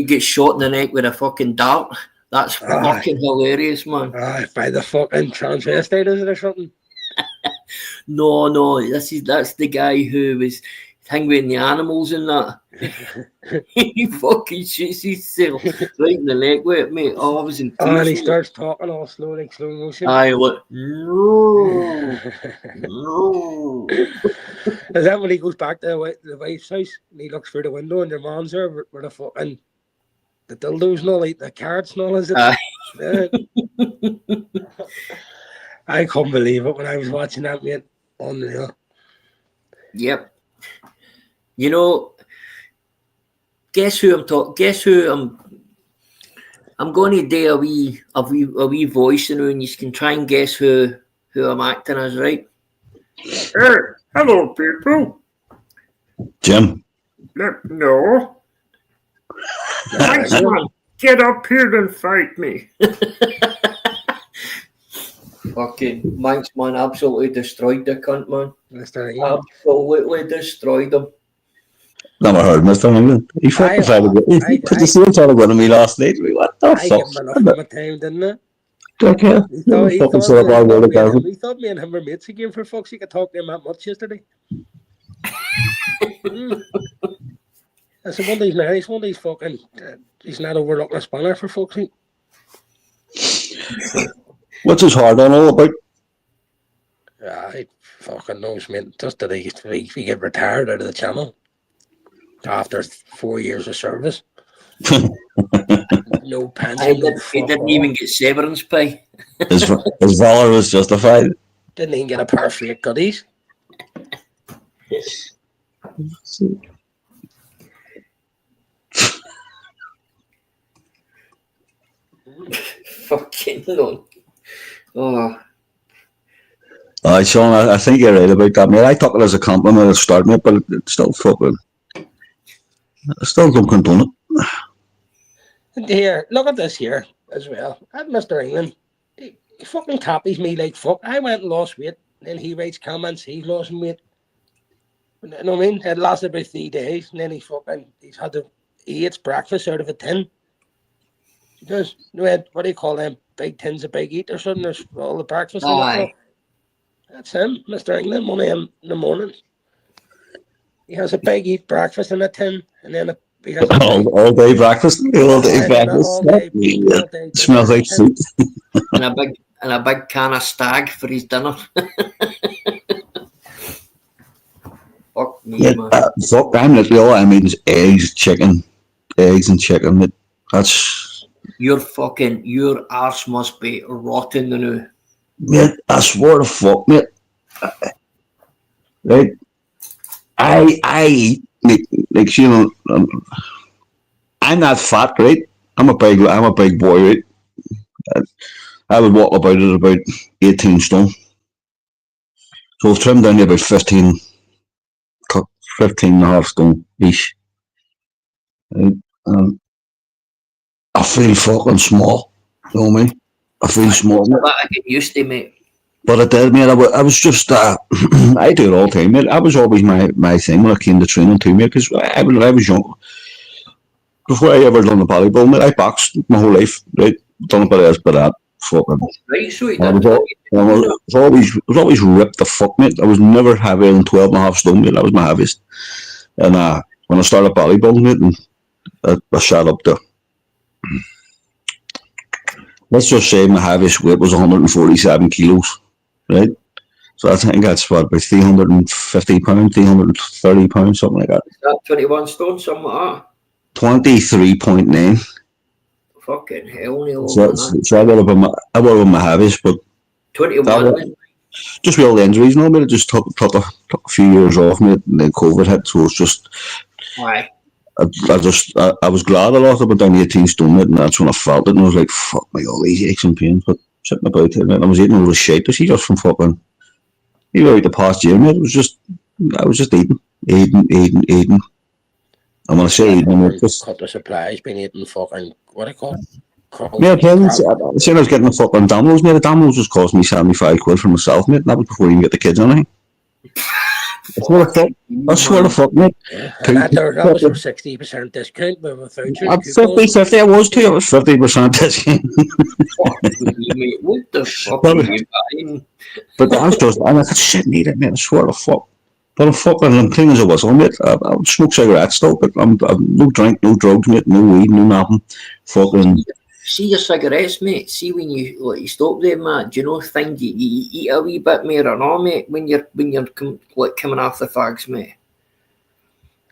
gets shot in the neck with a fucking dart. That's fucking hilarious, man. By the fucking transvestite, is it, or something? No, that's the guy who was hanging with the animals and that. He fucking shoots himself right in the leg with it, mate. Oh, I was in tears. And he starts talking all slow, like slow motion. I look, no. Is that when he goes back to the wife's house and he looks through the window and their mom's there with the fucking the dildos and all, like the carrots and all, is it? I couldn't believe it when I was watching that, mate. Unreal. Yep. You know, guess who I'm talking? Guess who I'm going to do a wee voice, you know, and you can try and guess who I'm acting as, right? Hey, hello, people. Jim. No. Nice one. Get up here and fight me. Fucking Manx, man, absolutely destroyed the cunt, man. Mr. England. Absolutely destroyed him. Never heard Mr. England. He fucking put the same fellow with me last night. What the fuck? I gave him enough of my time, didn't I? He thought me and him were mates again, for fuck's sake. I talked to him that much yesterday. I said, one day he's married, one day he's fucking, he's not overlooking a spanner, for fuck's sake. What's his hard on all about? I fucking knows, mate. Just that he get retired out of the channel after 4 years of service. No pension. He didn't even get severance pay. His valor was justified. Didn't even get a pair of fake goodies. Fucking no. Oh. Alright, Sean, I think you're right about that, mate. I took it as a compliment at the start, mate, but it's still fucking. I still don't condone it. And here, look at this here as well. That Mr. England, he fucking copies me like fuck. I went and lost weight, then he writes comments, he's lost weight. You know what I mean? It lasted about 3 days, and then he eats breakfast out of a tin. He does. What do you call them? Big tins of Big Eat or something? There's all the breakfast. That's him, Mr. England, 1 a.m. in the morning. He has a Big Eat breakfast in a tin, and then he has all day breakfast. All day breakfast. All day, smells like soup. and a big can of stag for his dinner. Fuck Yeah, fuck, I'm literally all I mean is eggs and chicken. Mate. That's Your arse must be rotten now. mate. I swear to fuck, mate. Right, I eat mate, like you know. I'm not fat, right? I'm a big boy, right? I would walk about at about 18 stone. So I've trimmed down to about 15 and a half stone each. Right? I feel fucking small. You know what I mean? I feel small. That I get used to, mate. But I did, mate. I was just, I do it all the time, mate. That was always my thing when I came to training too, mate, because I was young. Before I ever done the volleyball, mate, I boxed my whole life, right? Done a bit of this, bit of that. Fucking. Right, so you I did. was always ripped the fuck, mate. I was never heavier than 12 and a half stone, mate. That was my heaviest. And when I started volleyball, mate, and I shot up to, let's just say my heaviest weight was 147 kilos, right? So I think that's what, about 350 pounds, 330 pounds, something like that. Is that 21 stone, something like that? 23.9. Fucking hell, Neil. So I would have been my heaviest, but 21. just with all the injuries, no, mate. It just took a few years off, mate, and then COVID hit, so it's just. Aye. I was glad I lost about down to 18 stone, mate, and that's when I felt it, and I was like, fuck me, all these aches and pains, but sitting about it, mate, I was eating all the shit. I see just from fucking, like the past year, mate, I was just eating. And when I say eating, it's just. Cut the supplies, been eating fucking, what do you call it? Yeah, parents, I was getting the fucking Domino's, mate. The Domino's was costing me 75 quid for myself, mate, and that was before you even get the kids on anything. I swear to fuck, mate. Yeah, that was for 60% discount with a voucher. At 50, I was too. It was 50% discount. What the fuck are you buying? But that's just, I shouldn't eat it, mate. I swear to fuck. But I'm clean as a whistle, mate. I would smoke cigarettes still, but I'm no drink, no drugs, mate, no weed, no nothing. Fucking. See your cigarettes, mate. See when you stop them, mate. Do you know things you eat a wee bit more or not, mate? When you're coming off the fags, mate.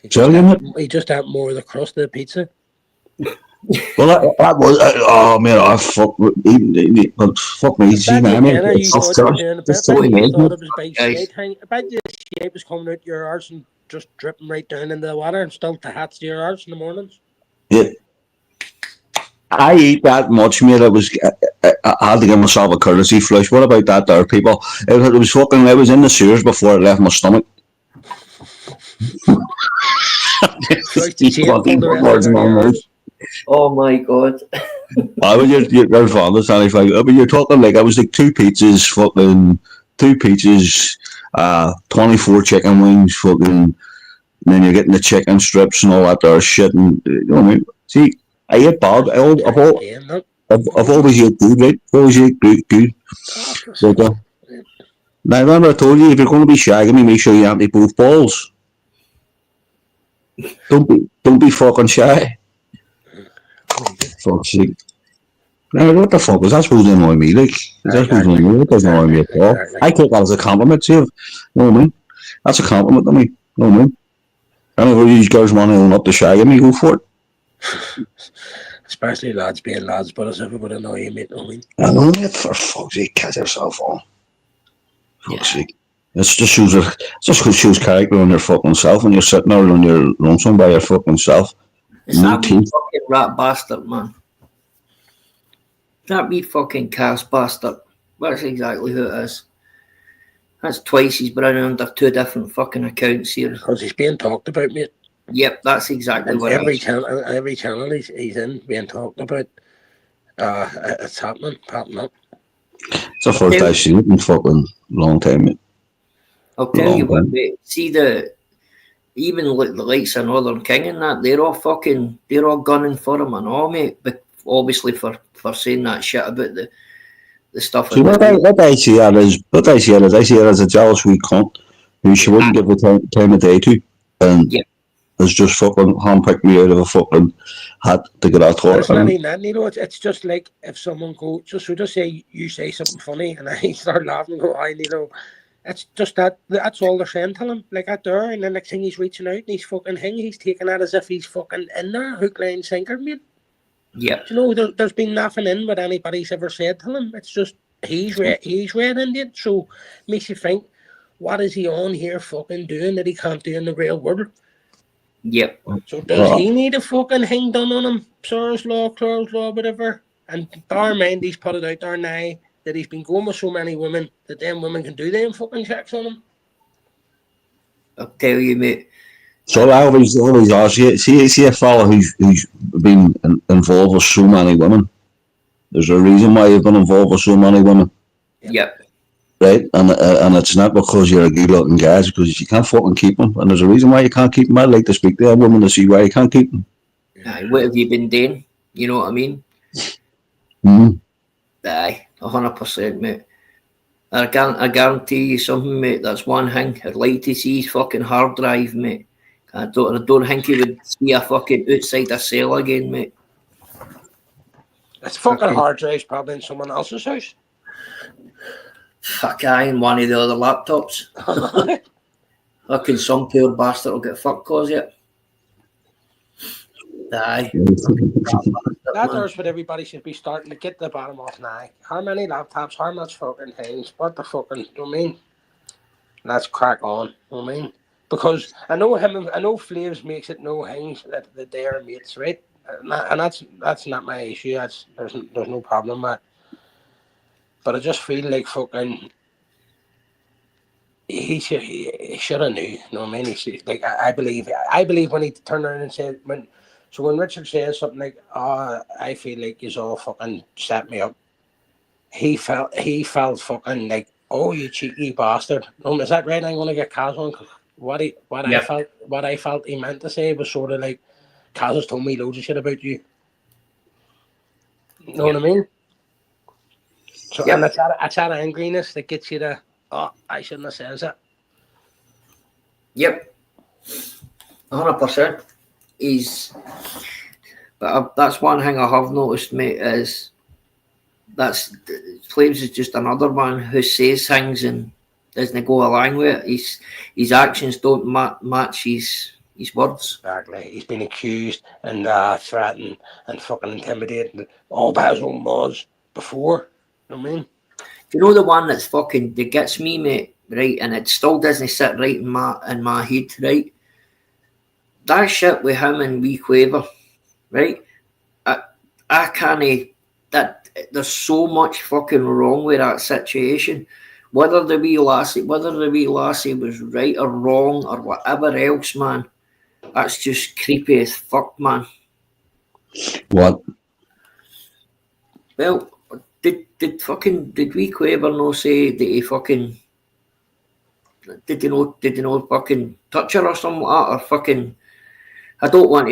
He just had more of the crust of the pizza. Well, that was oh man, I fuck but fuck me, see man. I mean, you thought it was big shit. I bet the shit was coming out your arse and just dripping right down into the water and still to hats to your arse in the mornings. Yeah. I eat that much, mate. I had to give myself a courtesy flush. What about that there, people? It was fucking, I was in the sewers before it left my stomach. Oh my god. I mean, your father sounded like, I mean, you're talking like I was like 2 pizzas, 24 chicken wings, fucking, and then you're getting the chicken strips and all that there shit, and you know what I mean? See, I ate bad. I've always ate good, right? Always ate good. But, now, remember I told you, if you're going to be shagging me, make sure you empty both balls. Don't be fucking shy. Fuck's sake. Now, what the fuck was that supposed to annoy me? Like, that supposed to annoy me? It doesn't annoy me at all. I take that as a compliment, see? You know what I mean? That's a compliment to me. You know what I mean? Anyway, these guys want to own up to shagging me, go for it. Especially lads being lads, but as if it would annoy you, mate. I know, mate, for fuck's sake, catch yourself on. Fuck's sake. It just shows character on your fucking self when you're sitting there on your lonesome by your fucking self. It's that wee fucking rat bastard, man. That wee fucking cast bastard. That's exactly who it is. That's twice he's been under 2 different fucking accounts here. Because he's being talked about, mate. Yep, that's exactly what every channel he's in being talked about. It's happening, popping up. It's the first I've seen it in fucking long time, mate. I'll tell you what, mate. See even like the likes of Northern King and that, they're all gunning for him and all, mate. But obviously for saying that shit about the stuff. See, what I see it as a jealous wee cunt who she wouldn't give the time of day to, and has just fucking handpicked me out of a fucking hat to get out to her. It's just like if someone just say you say something funny and I start laughing and go, It's just that's all they're saying to him, like that there, and the next thing he's reaching out and he's fucking thing, he's taking it as if he's fucking in there, hook, line, sinker, mate. Yeah. Do you know, there's been nothing in what anybody's ever said to him. It's just he's read into it, so makes you think, what is he on here fucking doing that he can't do in the real world? Yep. So does he need a fucking thing done on him? Clare's law, whatever. And bear in mind, he's put it out there now that he's been going with so many women that them women can do them fucking checks on him. I'll tell you, mate. So I always ask you, see a fella who's been involved with so many women. There's a reason why you've been involved with so many women. Yep. Right, and it's not because you're a good-looking guy, it's because you can't fucking keep them. And there's a reason why you can't keep them. I'd like to speak to a woman to see why you can't keep them. Aye, what have you been doing? You know what I mean? Mm. Aye, 100%, mate. I guarantee you something, mate. That's one thing. I'd like to see his fucking hard drive, mate. I don't think he would see a fucking outside a cell again, mate. It's fucking hard drives probably in someone else's house. Fuck, aye, in one of the other laptops. Fucking some poor bastard will get fucked cause it. Aye. That's what everybody should be starting to get the bottom off now. How many laptops, how much fucking things, what the fucking, you know what I mean? Let's crack on, you know what I mean? Because I know Flaves makes it no things that they are mates, right? And that's not my issue. There's no problem with that. But I just feel like fucking he should have knew. You know what I mean? Like I believe when he turned around and said when Richard says something like, "Oh, I feel like he's all fucking set me up," he felt fucking like, "Oh, you cheeky bastard." Is that right? I'm gonna get Kaz on. What I felt he meant to say was sort of like, "Kaz has told me loads of shit about you." You know what I mean? So and it's that angriness that gets you to, oh, I shouldn't have said that. Yep. 100%. But that's one thing I have noticed, mate, is Flames is just another man who says things and doesn't go along with it. His actions don't match his words. Exactly. He's been accused and threatened and fucking intimidated all by his own laws before. You know what I mean? You know the one that gets me, mate, right? And it still doesn't sit right in my head, right? That shit with him and Wee Quaver, right? I can't. That there's so much fucking wrong with that situation. Whether the wee lassie was right or wrong or whatever else, man, that's just creepy as fuck, man. What? Well, did Wee Quaver no say that he fucking did you know fucking touch her or something like that, or fucking I don't want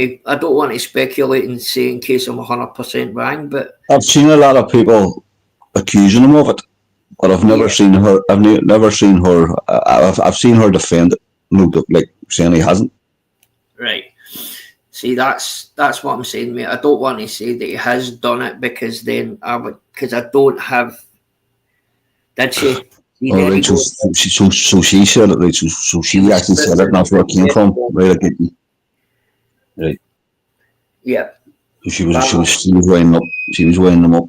to speculate and say in case I'm 100% wrong, but I've seen a lot of people accusing him of it, but I've never seen her. I've never seen her. I've seen her defend it, like saying he hasn't. Right. See, that's what I'm saying, mate. I don't want to say that he has done it because then because I don't have. Did she? Oh, right, so she said it, right? So she actually said it, and that's where it came from, right? I get you. Right. Yeah. So she was weighing them up. She was weighing them up.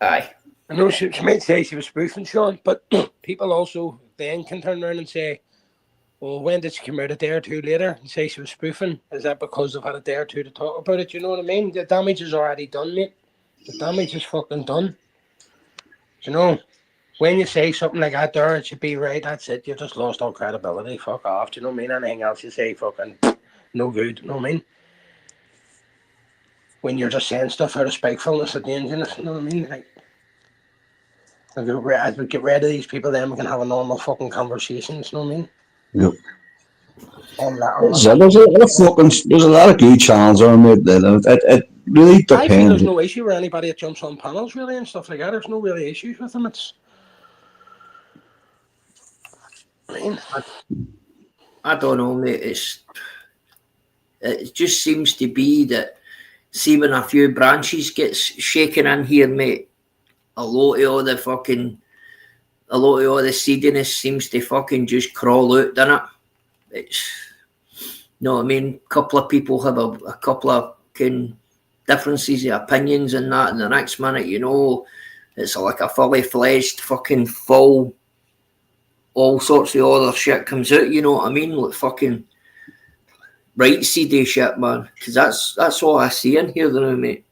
Aye. I know she might say she was spoofing Sean, but people also then can turn around and say, well, when did she come out a day or two later and say she was spoofing? Is that because they've had a day or two to talk about it? You know what I mean? The damage is already done, mate. The damage is fucking done. You know, when you say something like that there, it should be right. That's it. You've just lost all credibility. Fuck off. Do you know what I mean? Anything else you say, fucking no good. You know what I mean? When you're just saying stuff out of spitefulness at the end, you know what I mean? Like, as we get rid of these people, then we can have a normal fucking conversation. You know what I mean? Yep. There's a lot of good channels on it. It really depends. I feel there's no issue with anybody that jumps on panels really and stuff like that. There's no really issues with them. I don't know, mate. It just seems to be that when a few branches gets shaken in here, mate, a lot of all the fucking a lot of all the seediness seems to fucking just crawl out, doesn't it? It's, you know what I mean? A couple of people have a couple of differences of opinions and that, and the next minute, you know, it's like a fully fledged fucking full, all sorts of other shit comes out, you know what I mean? Like fucking right seedy shit, man. Because that's all I see in here now, mate.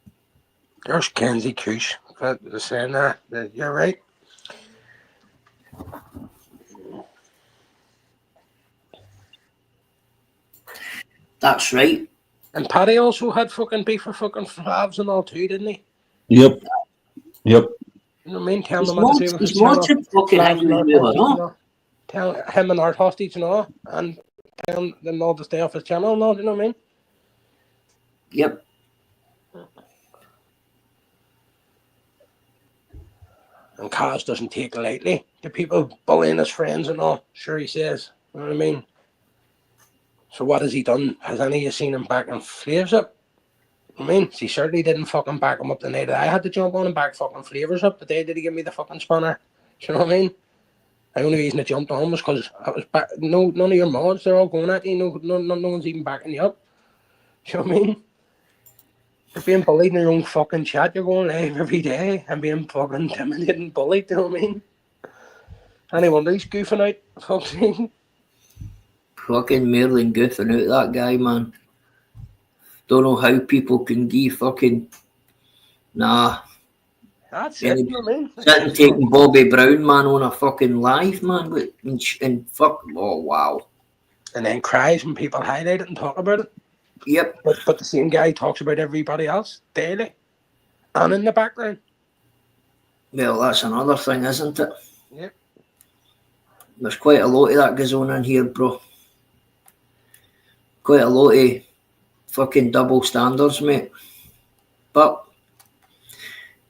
There's Kenzie Kush saying that. You're right. That's right. And Paddy also had fucking beef for fucking Flavs and all too, didn't he? Yep. You know what I mean? Telling them what to do with his channel. Fucking Tell him and Art hostage and all, and telling them all to stay off his channel and all, do you know what I mean? Yep. And Kaz doesn't take it lightly. The people bullying his friends and all, sure he says. You know what I mean? So what has he done? Has any of you seen him backing Flavors up? I mean, he certainly didn't fucking back him up the night that I had to jump on and back fucking Flavors up. The day did he give me the fucking spanner? Do you know what I mean? The only reason I jumped on was because I was back. No, none of your mods, they're all going at you. No one's even backing you up. Do you know what I mean? You're being bullied in your own fucking chat. You're going live every day and being fucking intimidated and bullied. Do you know what I mean? Anyone who's goofing out, fucking. Fucking Merlin goofing out, that guy, man. Don't know how people can give fucking. Nah. That's it, you know what I mean? Sitting taking Bobby Brown, man, on a fucking live, man. And fuck. Oh, wow. And then cries when people highlight it and talk about it. Yep. But the same guy talks about everybody else daily and in the background. Well, that's another thing, isn't it? Yep. There's quite a lot of that goes on in here, bro. Quite a lot of fucking double standards, mate. But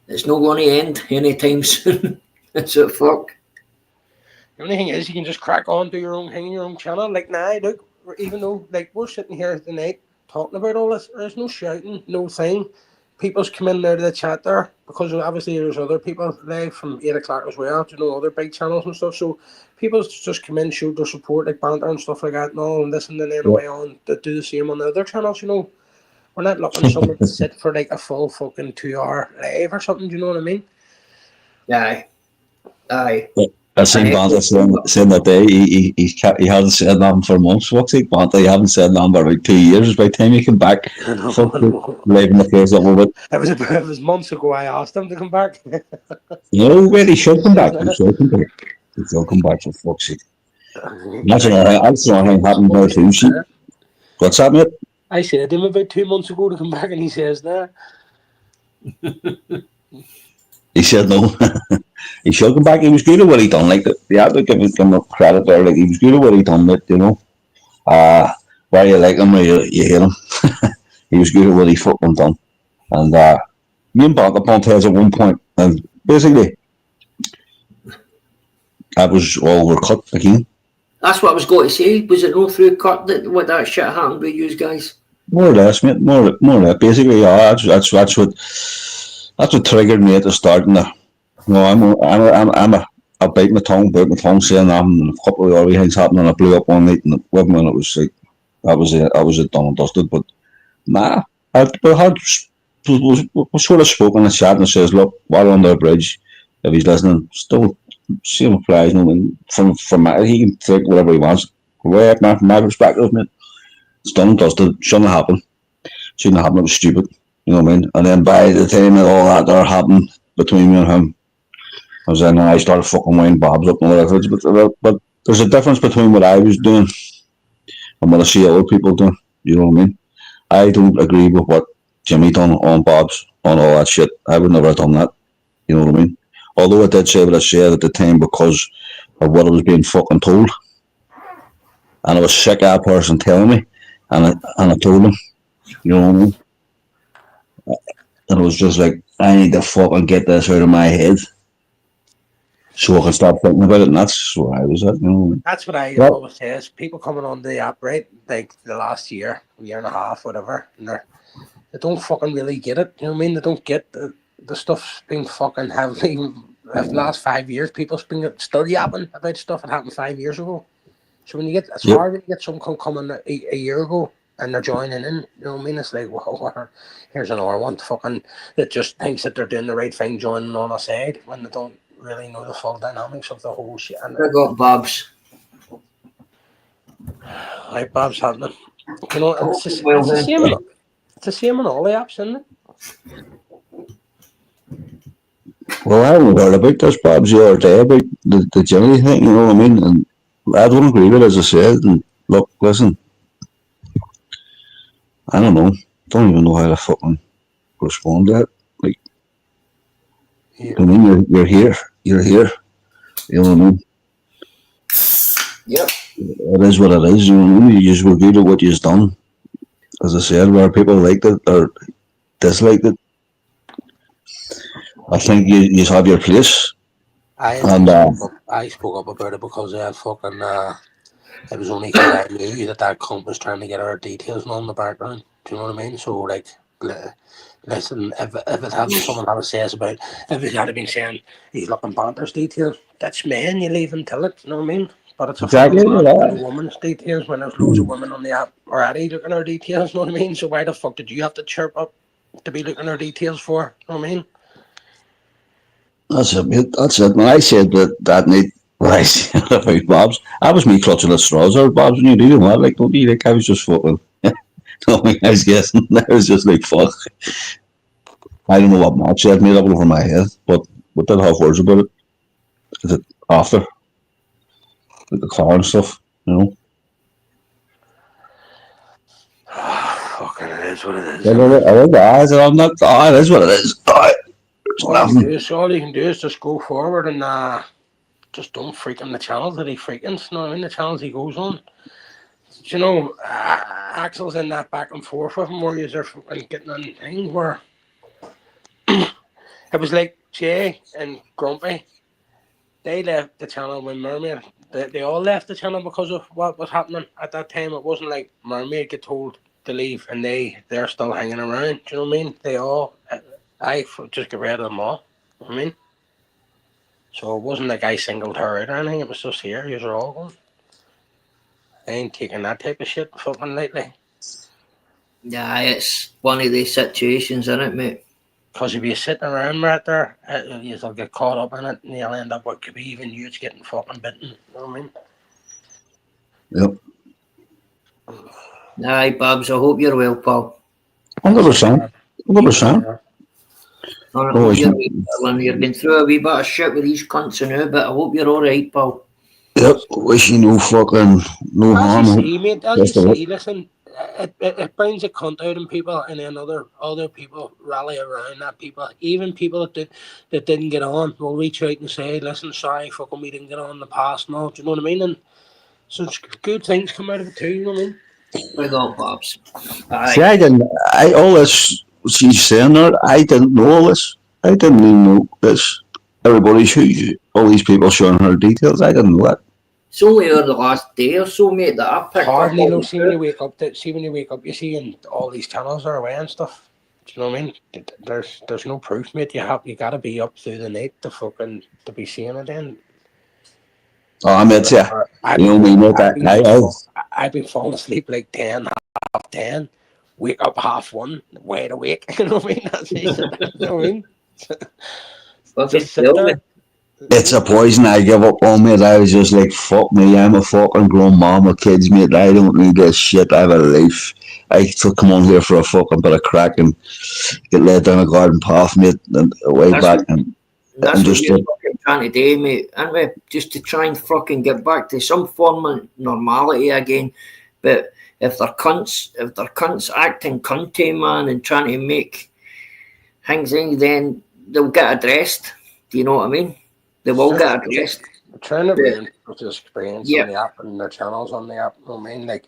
it's not going to end anytime soon. It's a fuck. The only thing is, you can just crack on, do your own thing, your own channel. Like now, look, even though like we're sitting here tonight talking about all this, there's no shouting, no thing. People's come in there to the chat there because obviously there's other people live from 8 o'clock as well, you know, other big channels and stuff. So people just come in, show their support, like banter and stuff like that, and all, and listen, and then away on to do the same on the other channels. You know, we're not looking for someone to sit for like a full fucking 2 hour live or something. Do you know what I mean? Aye. I seen Banter saying that day he hasn't said nothing for months. What's he, Banter? You haven't said nothing for about 2 years. By the time you come back, leaving the place up a bit. It was months ago I asked him to come back. No, well, he should come back. He should come back. He should come back, for fuck's sake. That's what happened there too. What's that, mate? I said to him about 2 months ago to come back, and he says that. He said no. He should come back. He was good at what he done. Like, you have to give him credit there. Like, he was good at what he done, mate, you know. Whether you like him or you hate him, he was good at what he fucking done. And me and Banter bumped heads at one point, and basically, that was all we're cut again. That's what I was going to say. Was it no through Cutt that what that shit happened with you guys? More or less, mate. More or less. Basically, yeah. That's what triggered me at the start. And I bite my tongue, saying and a couple of other things happened, and I blew up one night and with me, and it was like that was it done and dusted. But nah, we sort of spoke in the chat and says, look, water under the bridge. If he's listening, still same applies. You know, and from my, he can take whatever he wants. Way from my perspective, mate, it's done and dusted. Shouldn't have happened. It was stupid. You know what I mean? And then by the time that all that there happened between me and him, I started fucking weighing Bob's up and whatever. But there's a difference between what I was doing and what I see other people doing. You know what I mean? I don't agree with what Jimmy done on Bob's, on all that shit. I would never have done that. You know what I mean? Although I did say what I said at the time because of what I was being fucking told. And I was sick of that person telling me. And I told him. You know what I mean? And it was just like, I need to fucking get this out of my head so I can start thinking about it, and that's where I was at. You know? That's what I always say is people coming on the app, right, like the last year and a half, whatever, and they don't fucking really get it, you know what I mean? They don't get the stuff's being fucking heavily the last 5 years, people's been still yapping about stuff that happened 5 years ago. So when you get, it's hard when you get someone coming a year ago and they're joining in. You know what I mean? It's like, well, here's another one fucking that just thinks that they're doing the right thing, joining on a side when they don't really know the full dynamics of the whole shit. And I got Babs. like Bob's happening. You know, and it's the same. It's the same on all the apps, isn't it? Well, I haven't heard about this, Babs, the other day about the Jimmy thing, you know what I mean? And I don't agree with it, as I said. And look, listen, I don't know. Don't even know how to fucking respond to it. Like, Yeah. I mean, you're here. You're here. You know what I mean? Yep. It is what it is. You know what I mean? You just were good at what you've done. As I said, where people liked it or disliked it, I think you have your place. I spoke up about it because I fucking it was only because I knew that cunt was trying to get our details on the background. Do you know what I mean? So like, listen, if it had someone had a says about, if it had been saying he's looking Banter's details, that's man, you leave him till it. You know what I mean? But it's a Exactly. fucking man looking at a woman's details when there's loads of women on the app already looking at our details. You know what I mean? So why the fuck did you have to chirp up to be looking at our details for? You know what I mean? That's it, mate. That's it. When I said that night, when I said about Bob's, that was me clutching at straws. Or Bob's, when you do what? Like, don't you think I was just fucking? No, I was guessing. I was just like, fuck. I don't know what Mark said, made up over my head, but we did have words about it. Is it after? With the car and stuff, you know? Fucking it is what it is. Yeah, I'm not. It is what it is. All you can do is just go forward and just don't freak him the channels that he freakens. You know what I mean? The channels he goes on. You know, Axel's in that back and forth with him where you're getting on things where it was like Jay and Grumpy. They left the channel when Mermaid. They all left the channel because of what was happening at that time. It wasn't like Mermaid get told to leave and they're still hanging around. Do you know what I mean? They all. I just get rid of them all. You know what I mean? So it wasn't like I singled her out or anything. It was just here. You're all going. I ain't taking that type of shit fucking lately. Yeah, it's one of these situations, isn't it, mate? Because if you're sitting around right there, you'll get caught up in it and you'll end up what could be even you getting fucking bitten. You know what I mean? Yep. Aye, Babs, I hope you're well, pal. 100%. 100%. You've been through a wee bit of shit with these cunts now, but I hope you're alright, pal. Yep, wish you no fucking, no harm. As you see, mate, as you see, listen, it brings a cunt out in people and then other people rally around that people. Even people that didn't get on will reach out and say, listen, sorry, fucking we didn't get on in the past and all, do you know what I mean? And so good things come out of it too, you know what I mean? Big old Babs. See, all this she's saying there, I didn't know all this. I didn't even know this. All these people showing her details, I didn't know that. It's only over the last day or so, mate, that I picked up. Hardly, see when you wake up, you see and all these channels are away and stuff. Do you know what I mean? There's no proof, mate. You gotta be up through the night to be seeing it then. Oh, I met you. I've been falling asleep like 10, half 10, wake up half 1, wide awake. You know what I mean? That's it. You know what I mean? Just sit there. It's a poison I give up on, mate. I was just like, fuck me, I'm a fucking grown man with kids, mate. I don't need this shit. I have a life. I could come on here for a fucking bit of crack and get led down a garden path, mate, and way back. That's what you're fucking trying to do, mate, aren't we? Just to try and fucking get back to some form of normality again. But if they're cunts acting cunty, man, and trying to make things in, then they'll get addressed. Do you know what I mean? They will get addressed. I'm trying to bring people's experience on the app and their channels on the app. You know what I mean? Like,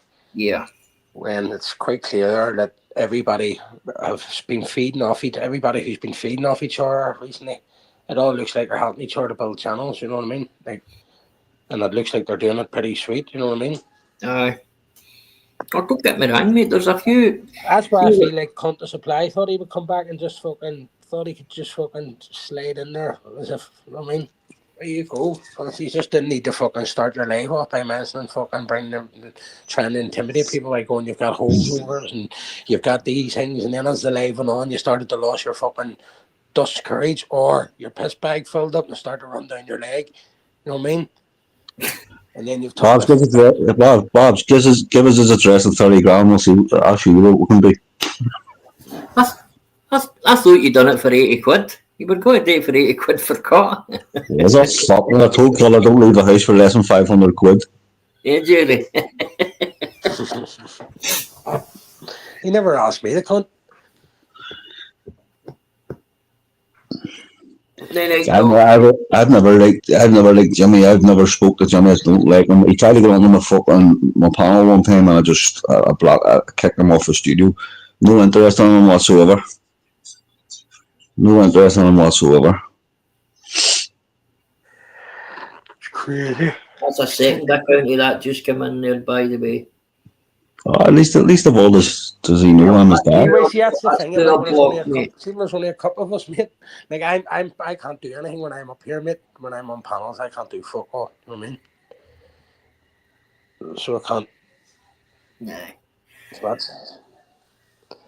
when it's quite clear that everybody has been feeding off everybody who's been feeding off each other recently, it all looks like they're helping each other to build channels. You know what I mean? Like, and it looks like they're doing it pretty sweet. You know what I mean? Aye. Oh, don't get me wrong, mate. There's a few. That's why I feel like Cunt the Supply thought he would come back and just fucking thought he could just fucking slide in there as if, I mean, there you go. But you just didn't need to fucking start your life off by mentioning fucking bring them, trying to intimidate people like going, you've got holdovers and you've got these things, and then as the live went on, you started to lose your fucking dust courage, or your piss bag filled up and started to run down your leg. You know what I mean? And then you've Bob's, give us his address and 30 grand. We'll see actually what we can do. I thought you done it for 80 quid. You were going to do it for 80 quid for Cutt. There's a fucking, I told Cutt I don't leave the house for less than 500 quid. Yeah, Jerry. He never asked me, the cunt. I've never liked Jimmy. I've never spoke to Jimmy. I don't like him. He tried to get on my panel one time, and I kicked him off the studio. No interest in him whatsoever. It's crazy. That's a second account of that just come in there, by the way. At least of all this, does he know I'm his dad? Anyway, see, that's the thing. Still There's only a couple of us, mate. Like I can't do anything when I'm up here, mate. When I'm on panels, I can't do fuck all. You know what I mean? So I can't. Nah. So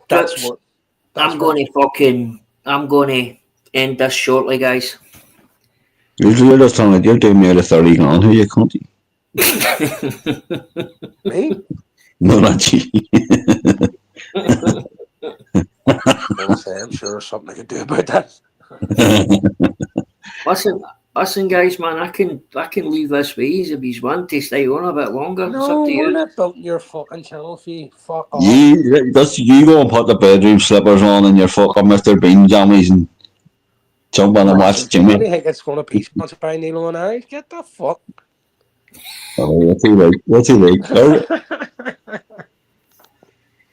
that's what. I'm going to end this shortly, guys. You're just telling you're doing me out of 30 grand. Who you can't you? Me? No, not you. I'm sure there's something I could do about that. Listen, guys, man, I can leave this with ease if he's want to stay on a bit longer. No, it's up to we're you. not building your fucking channel fee. Fuck off. You go and put the bedroom slippers on and your fucking Mr. Bean jammies and jump on and watch Jimmy. I think it's going to be sponsored by Nilo and I. Get the fuck. Oh, what's he like?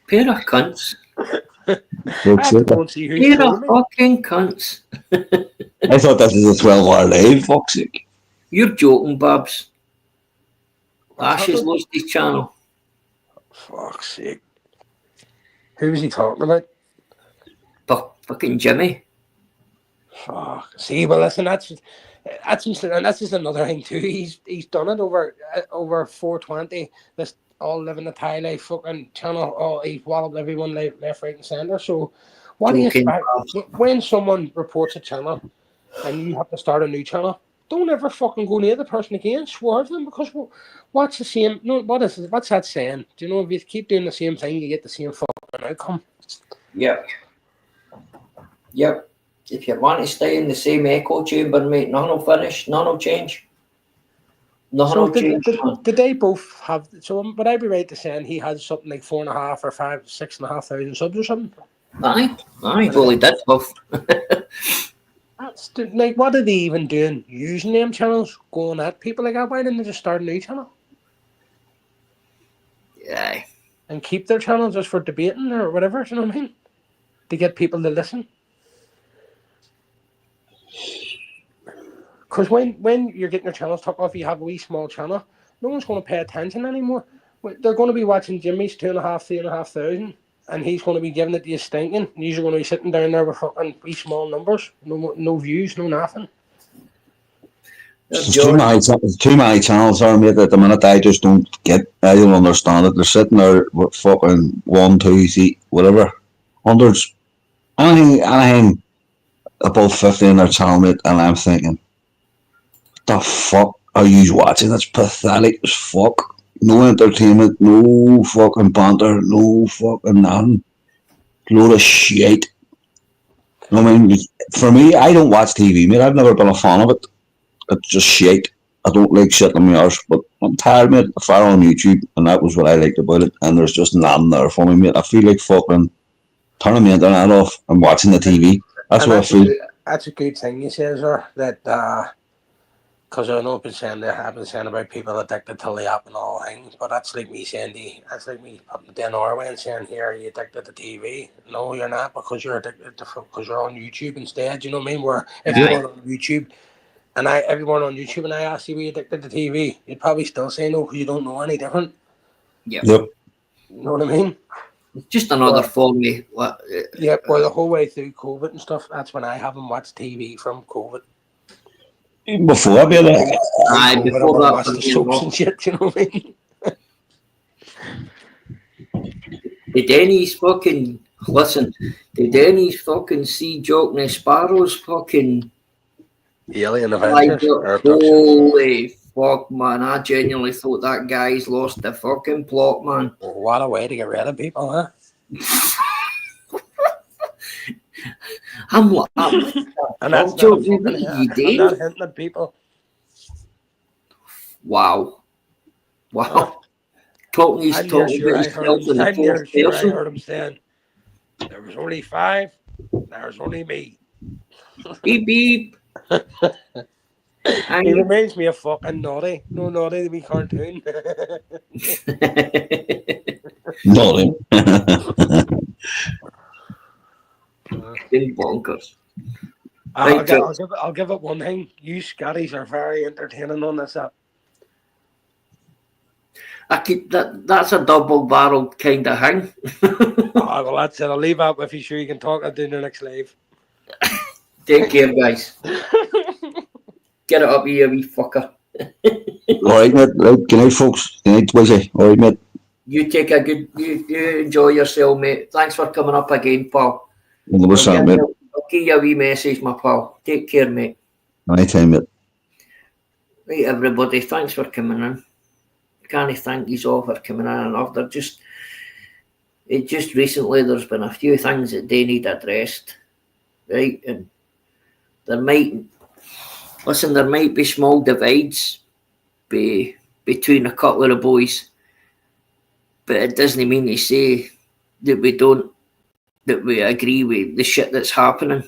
Pair of cunts. I have to go and see who's Pair of showing me. fucking cunts. I thought this was a 12-hour live, fuck's sake. You're joking, Babs. Ash has lost his channel. Fuck's sake. Who was he talking about? Fucking Jimmy. Fuck. See, well, listen, that's just another thing too. He's done it over 420. This all living the Thai life fucking channel. Oh, he's walloped everyone left, right, and centre. So, what do you expect when someone reports a channel and you have to start a new channel? Don't ever fucking go near the person again. Swerve them, because what's the same? No, what's that saying? Do you know, if you keep doing the same thing, you get the same fucking outcome? Yep. If you want to stay in the same echo chamber, mate, none will finish, none will change. Nothing will change. Did they both have? So would I be right to saying he had something like 4.5 or 5, 6,500 subs or something? Aye, well, he did both. That's like, what are they even doing? Using them channels, going at people like that? Why didn't they just start a new channel? Yeah. And keep their channel just for debating or whatever, you know what I mean? To get people to listen. Because when you're getting your channels took off, you have a wee small channel, no one's going to pay attention anymore. They're going to be watching Jimmy's 2,500, 3,500, and he's going to be giving it to you stinking. And you're going to be sitting down there with fucking wee small numbers, no views, no nothing. There's too many channels there, mate, at the minute. I don't understand it. They're sitting there with fucking 1, 2, 3, whatever, hundreds, anything above 50 in their channel, mate, and I'm thinking, the fuck are you watching? It's pathetic as fuck. No entertainment, no fucking banter, no fucking nothing. Load of shit. I mean, for me, I don't watch TV, mate. I've never been a fan of it. It's just shit. I don't like shit in my arse, but I'm tired, mate. I fire on YouTube, and that was what I liked about it, and there's just nothing there for me, mate. I feel like fucking turning the internet off and watching the TV. That's what I feel. That's a good thing you say, sir, that because I know I've been saying about people addicted to the app and all things, but that's like me saying that's like me putting the Norway and saying, here, are you addicted to TV? No, you're not, because you're addicted because you're on YouTube instead. You know what I mean? Where if you were on YouTube and everyone on YouTube and I asked you, were you addicted to TV? You'd probably still say no, because you don't know any different. Yep. You know what I mean? Just another form of Yeah, well, the whole way through COVID and stuff, that's when I haven't watched TV from COVID. Even before, I'd be like, aye, COVID, before I that, watched the soaps and shit, you know what I mean? did any fucking listen? Did any fucking see Jock and the Sparrows fucking Alien like Avengers or abductions. holy fuck, man! I genuinely thought that guy's lost the fucking plot, man. What a way to get rid of people, huh? I'm like, what And the that's fuck, not a Jock? What fucking. you I'm not doing? hinting at people. Wow. Talking, he's I'm near talking sure about I heard him. himself in the I'm near fourth sure I person. heard him saying, "There was only 5. There's only me." Beep beep. He reminds me of fucking Naughty. No, Naughty, the wee cartoon. not him. Big bonkers. I'll, Right, gi- I'll, give it, I'll give it one thing. You Scotties are very entertaining on this app. I keep that's a double-barreled kind of thing. Well, that's it. I'll leave out with you. Sure, you can talk. I'll do the next live. Take care, guys. Get it up here, wee fucker. Alright, mate. Right, good night, folks. Good night, Wizzy. Alright, mate. You take a good. You enjoy yourself, mate. Thanks for coming up again, pal. What's that, mate? I'll give you a wee message, my pal. Take care, mate. Anytime, mate. Right, everybody. Thanks for coming in. Can't thank you all for coming in enough. Just recently there's been a few things that they need addressed, right? And there might be small divides between a couple of boys, but it doesn't mean to say that we agree with the shit that's happening,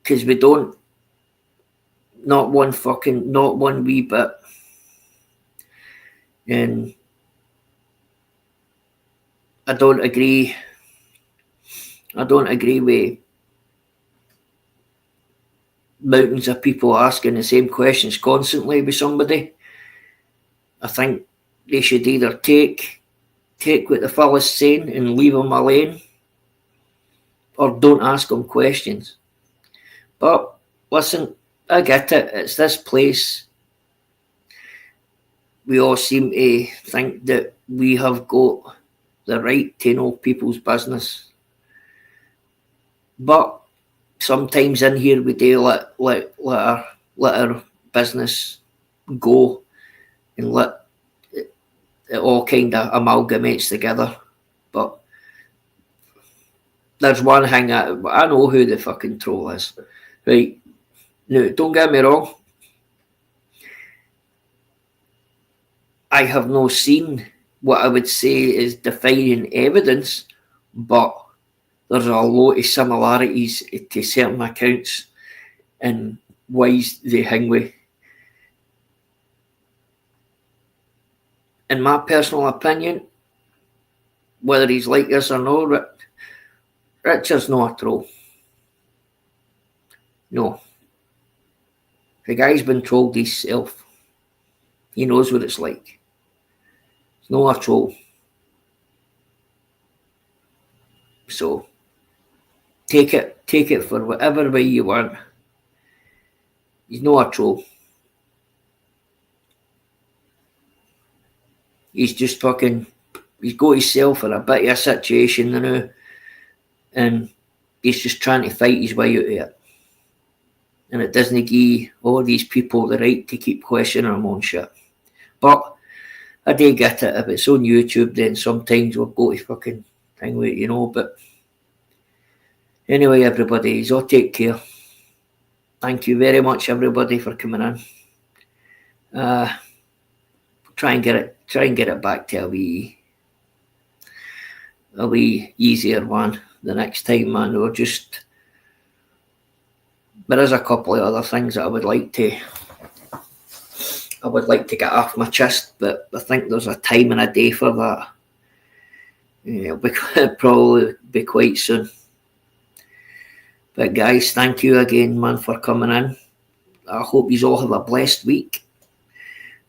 because we don't. Not one wee bit. And I don't agree with mountains of people asking the same questions constantly with somebody. I think they should either take what the fella's saying and leave him alone, or don't ask him questions. But listen, I get it. It's this place. We all seem to think that we have got the right to know people's business. But sometimes in here we do let our business go and let it all kind of amalgamates together. But there's one thing I know who the fucking troll is. Right? No, don't get me wrong. I have not seen what I would say is defining evidence, but there's a lot of similarities to certain accounts and ways they hang with. In my personal opinion, whether he's like this or not, Richard's not a troll. No. The guy's been trolled himself. He knows what it's like. He's not a troll. So take it for whatever way you want. He's not a troll. He's just he's got himself in a bit of a situation now, and he's just trying to fight his way out of it. And it doesn't give all these people the right to keep questioning him on shit. But I do get it. If it's on YouTube, then sometimes we'll go to fucking thing with it, But anyway, everybody, all take care. Thank you very much, everybody, for coming in. Try and get it back to a wee easier one the next time, man. There is a couple of other things that I would like to get off my chest, but I think there's a time and a day for that. It'll probably be quite soon. But guys, thank you again, man, for coming in. I hope you all have a blessed week.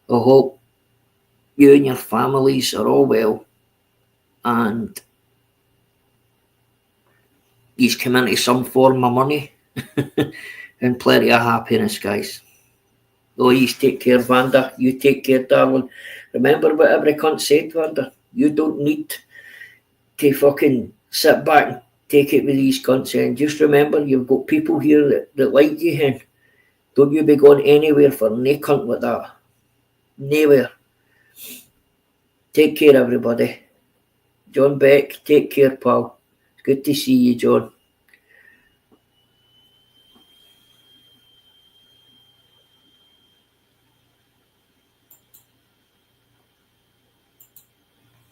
I hope you and your families are all well, and he's come into some form of money and plenty of happiness, guys. Oh, you take care, Vanda. You take care, darling. Remember what every cunt said, Vanda. You don't need to fucking sit back and take it with these cunts. And just remember, you've got people here that like you, hen. Don't you be going anywhere for no cunt like that. Nowhere. Take care, everybody. John Beck, take care, pal. Good to see you, John.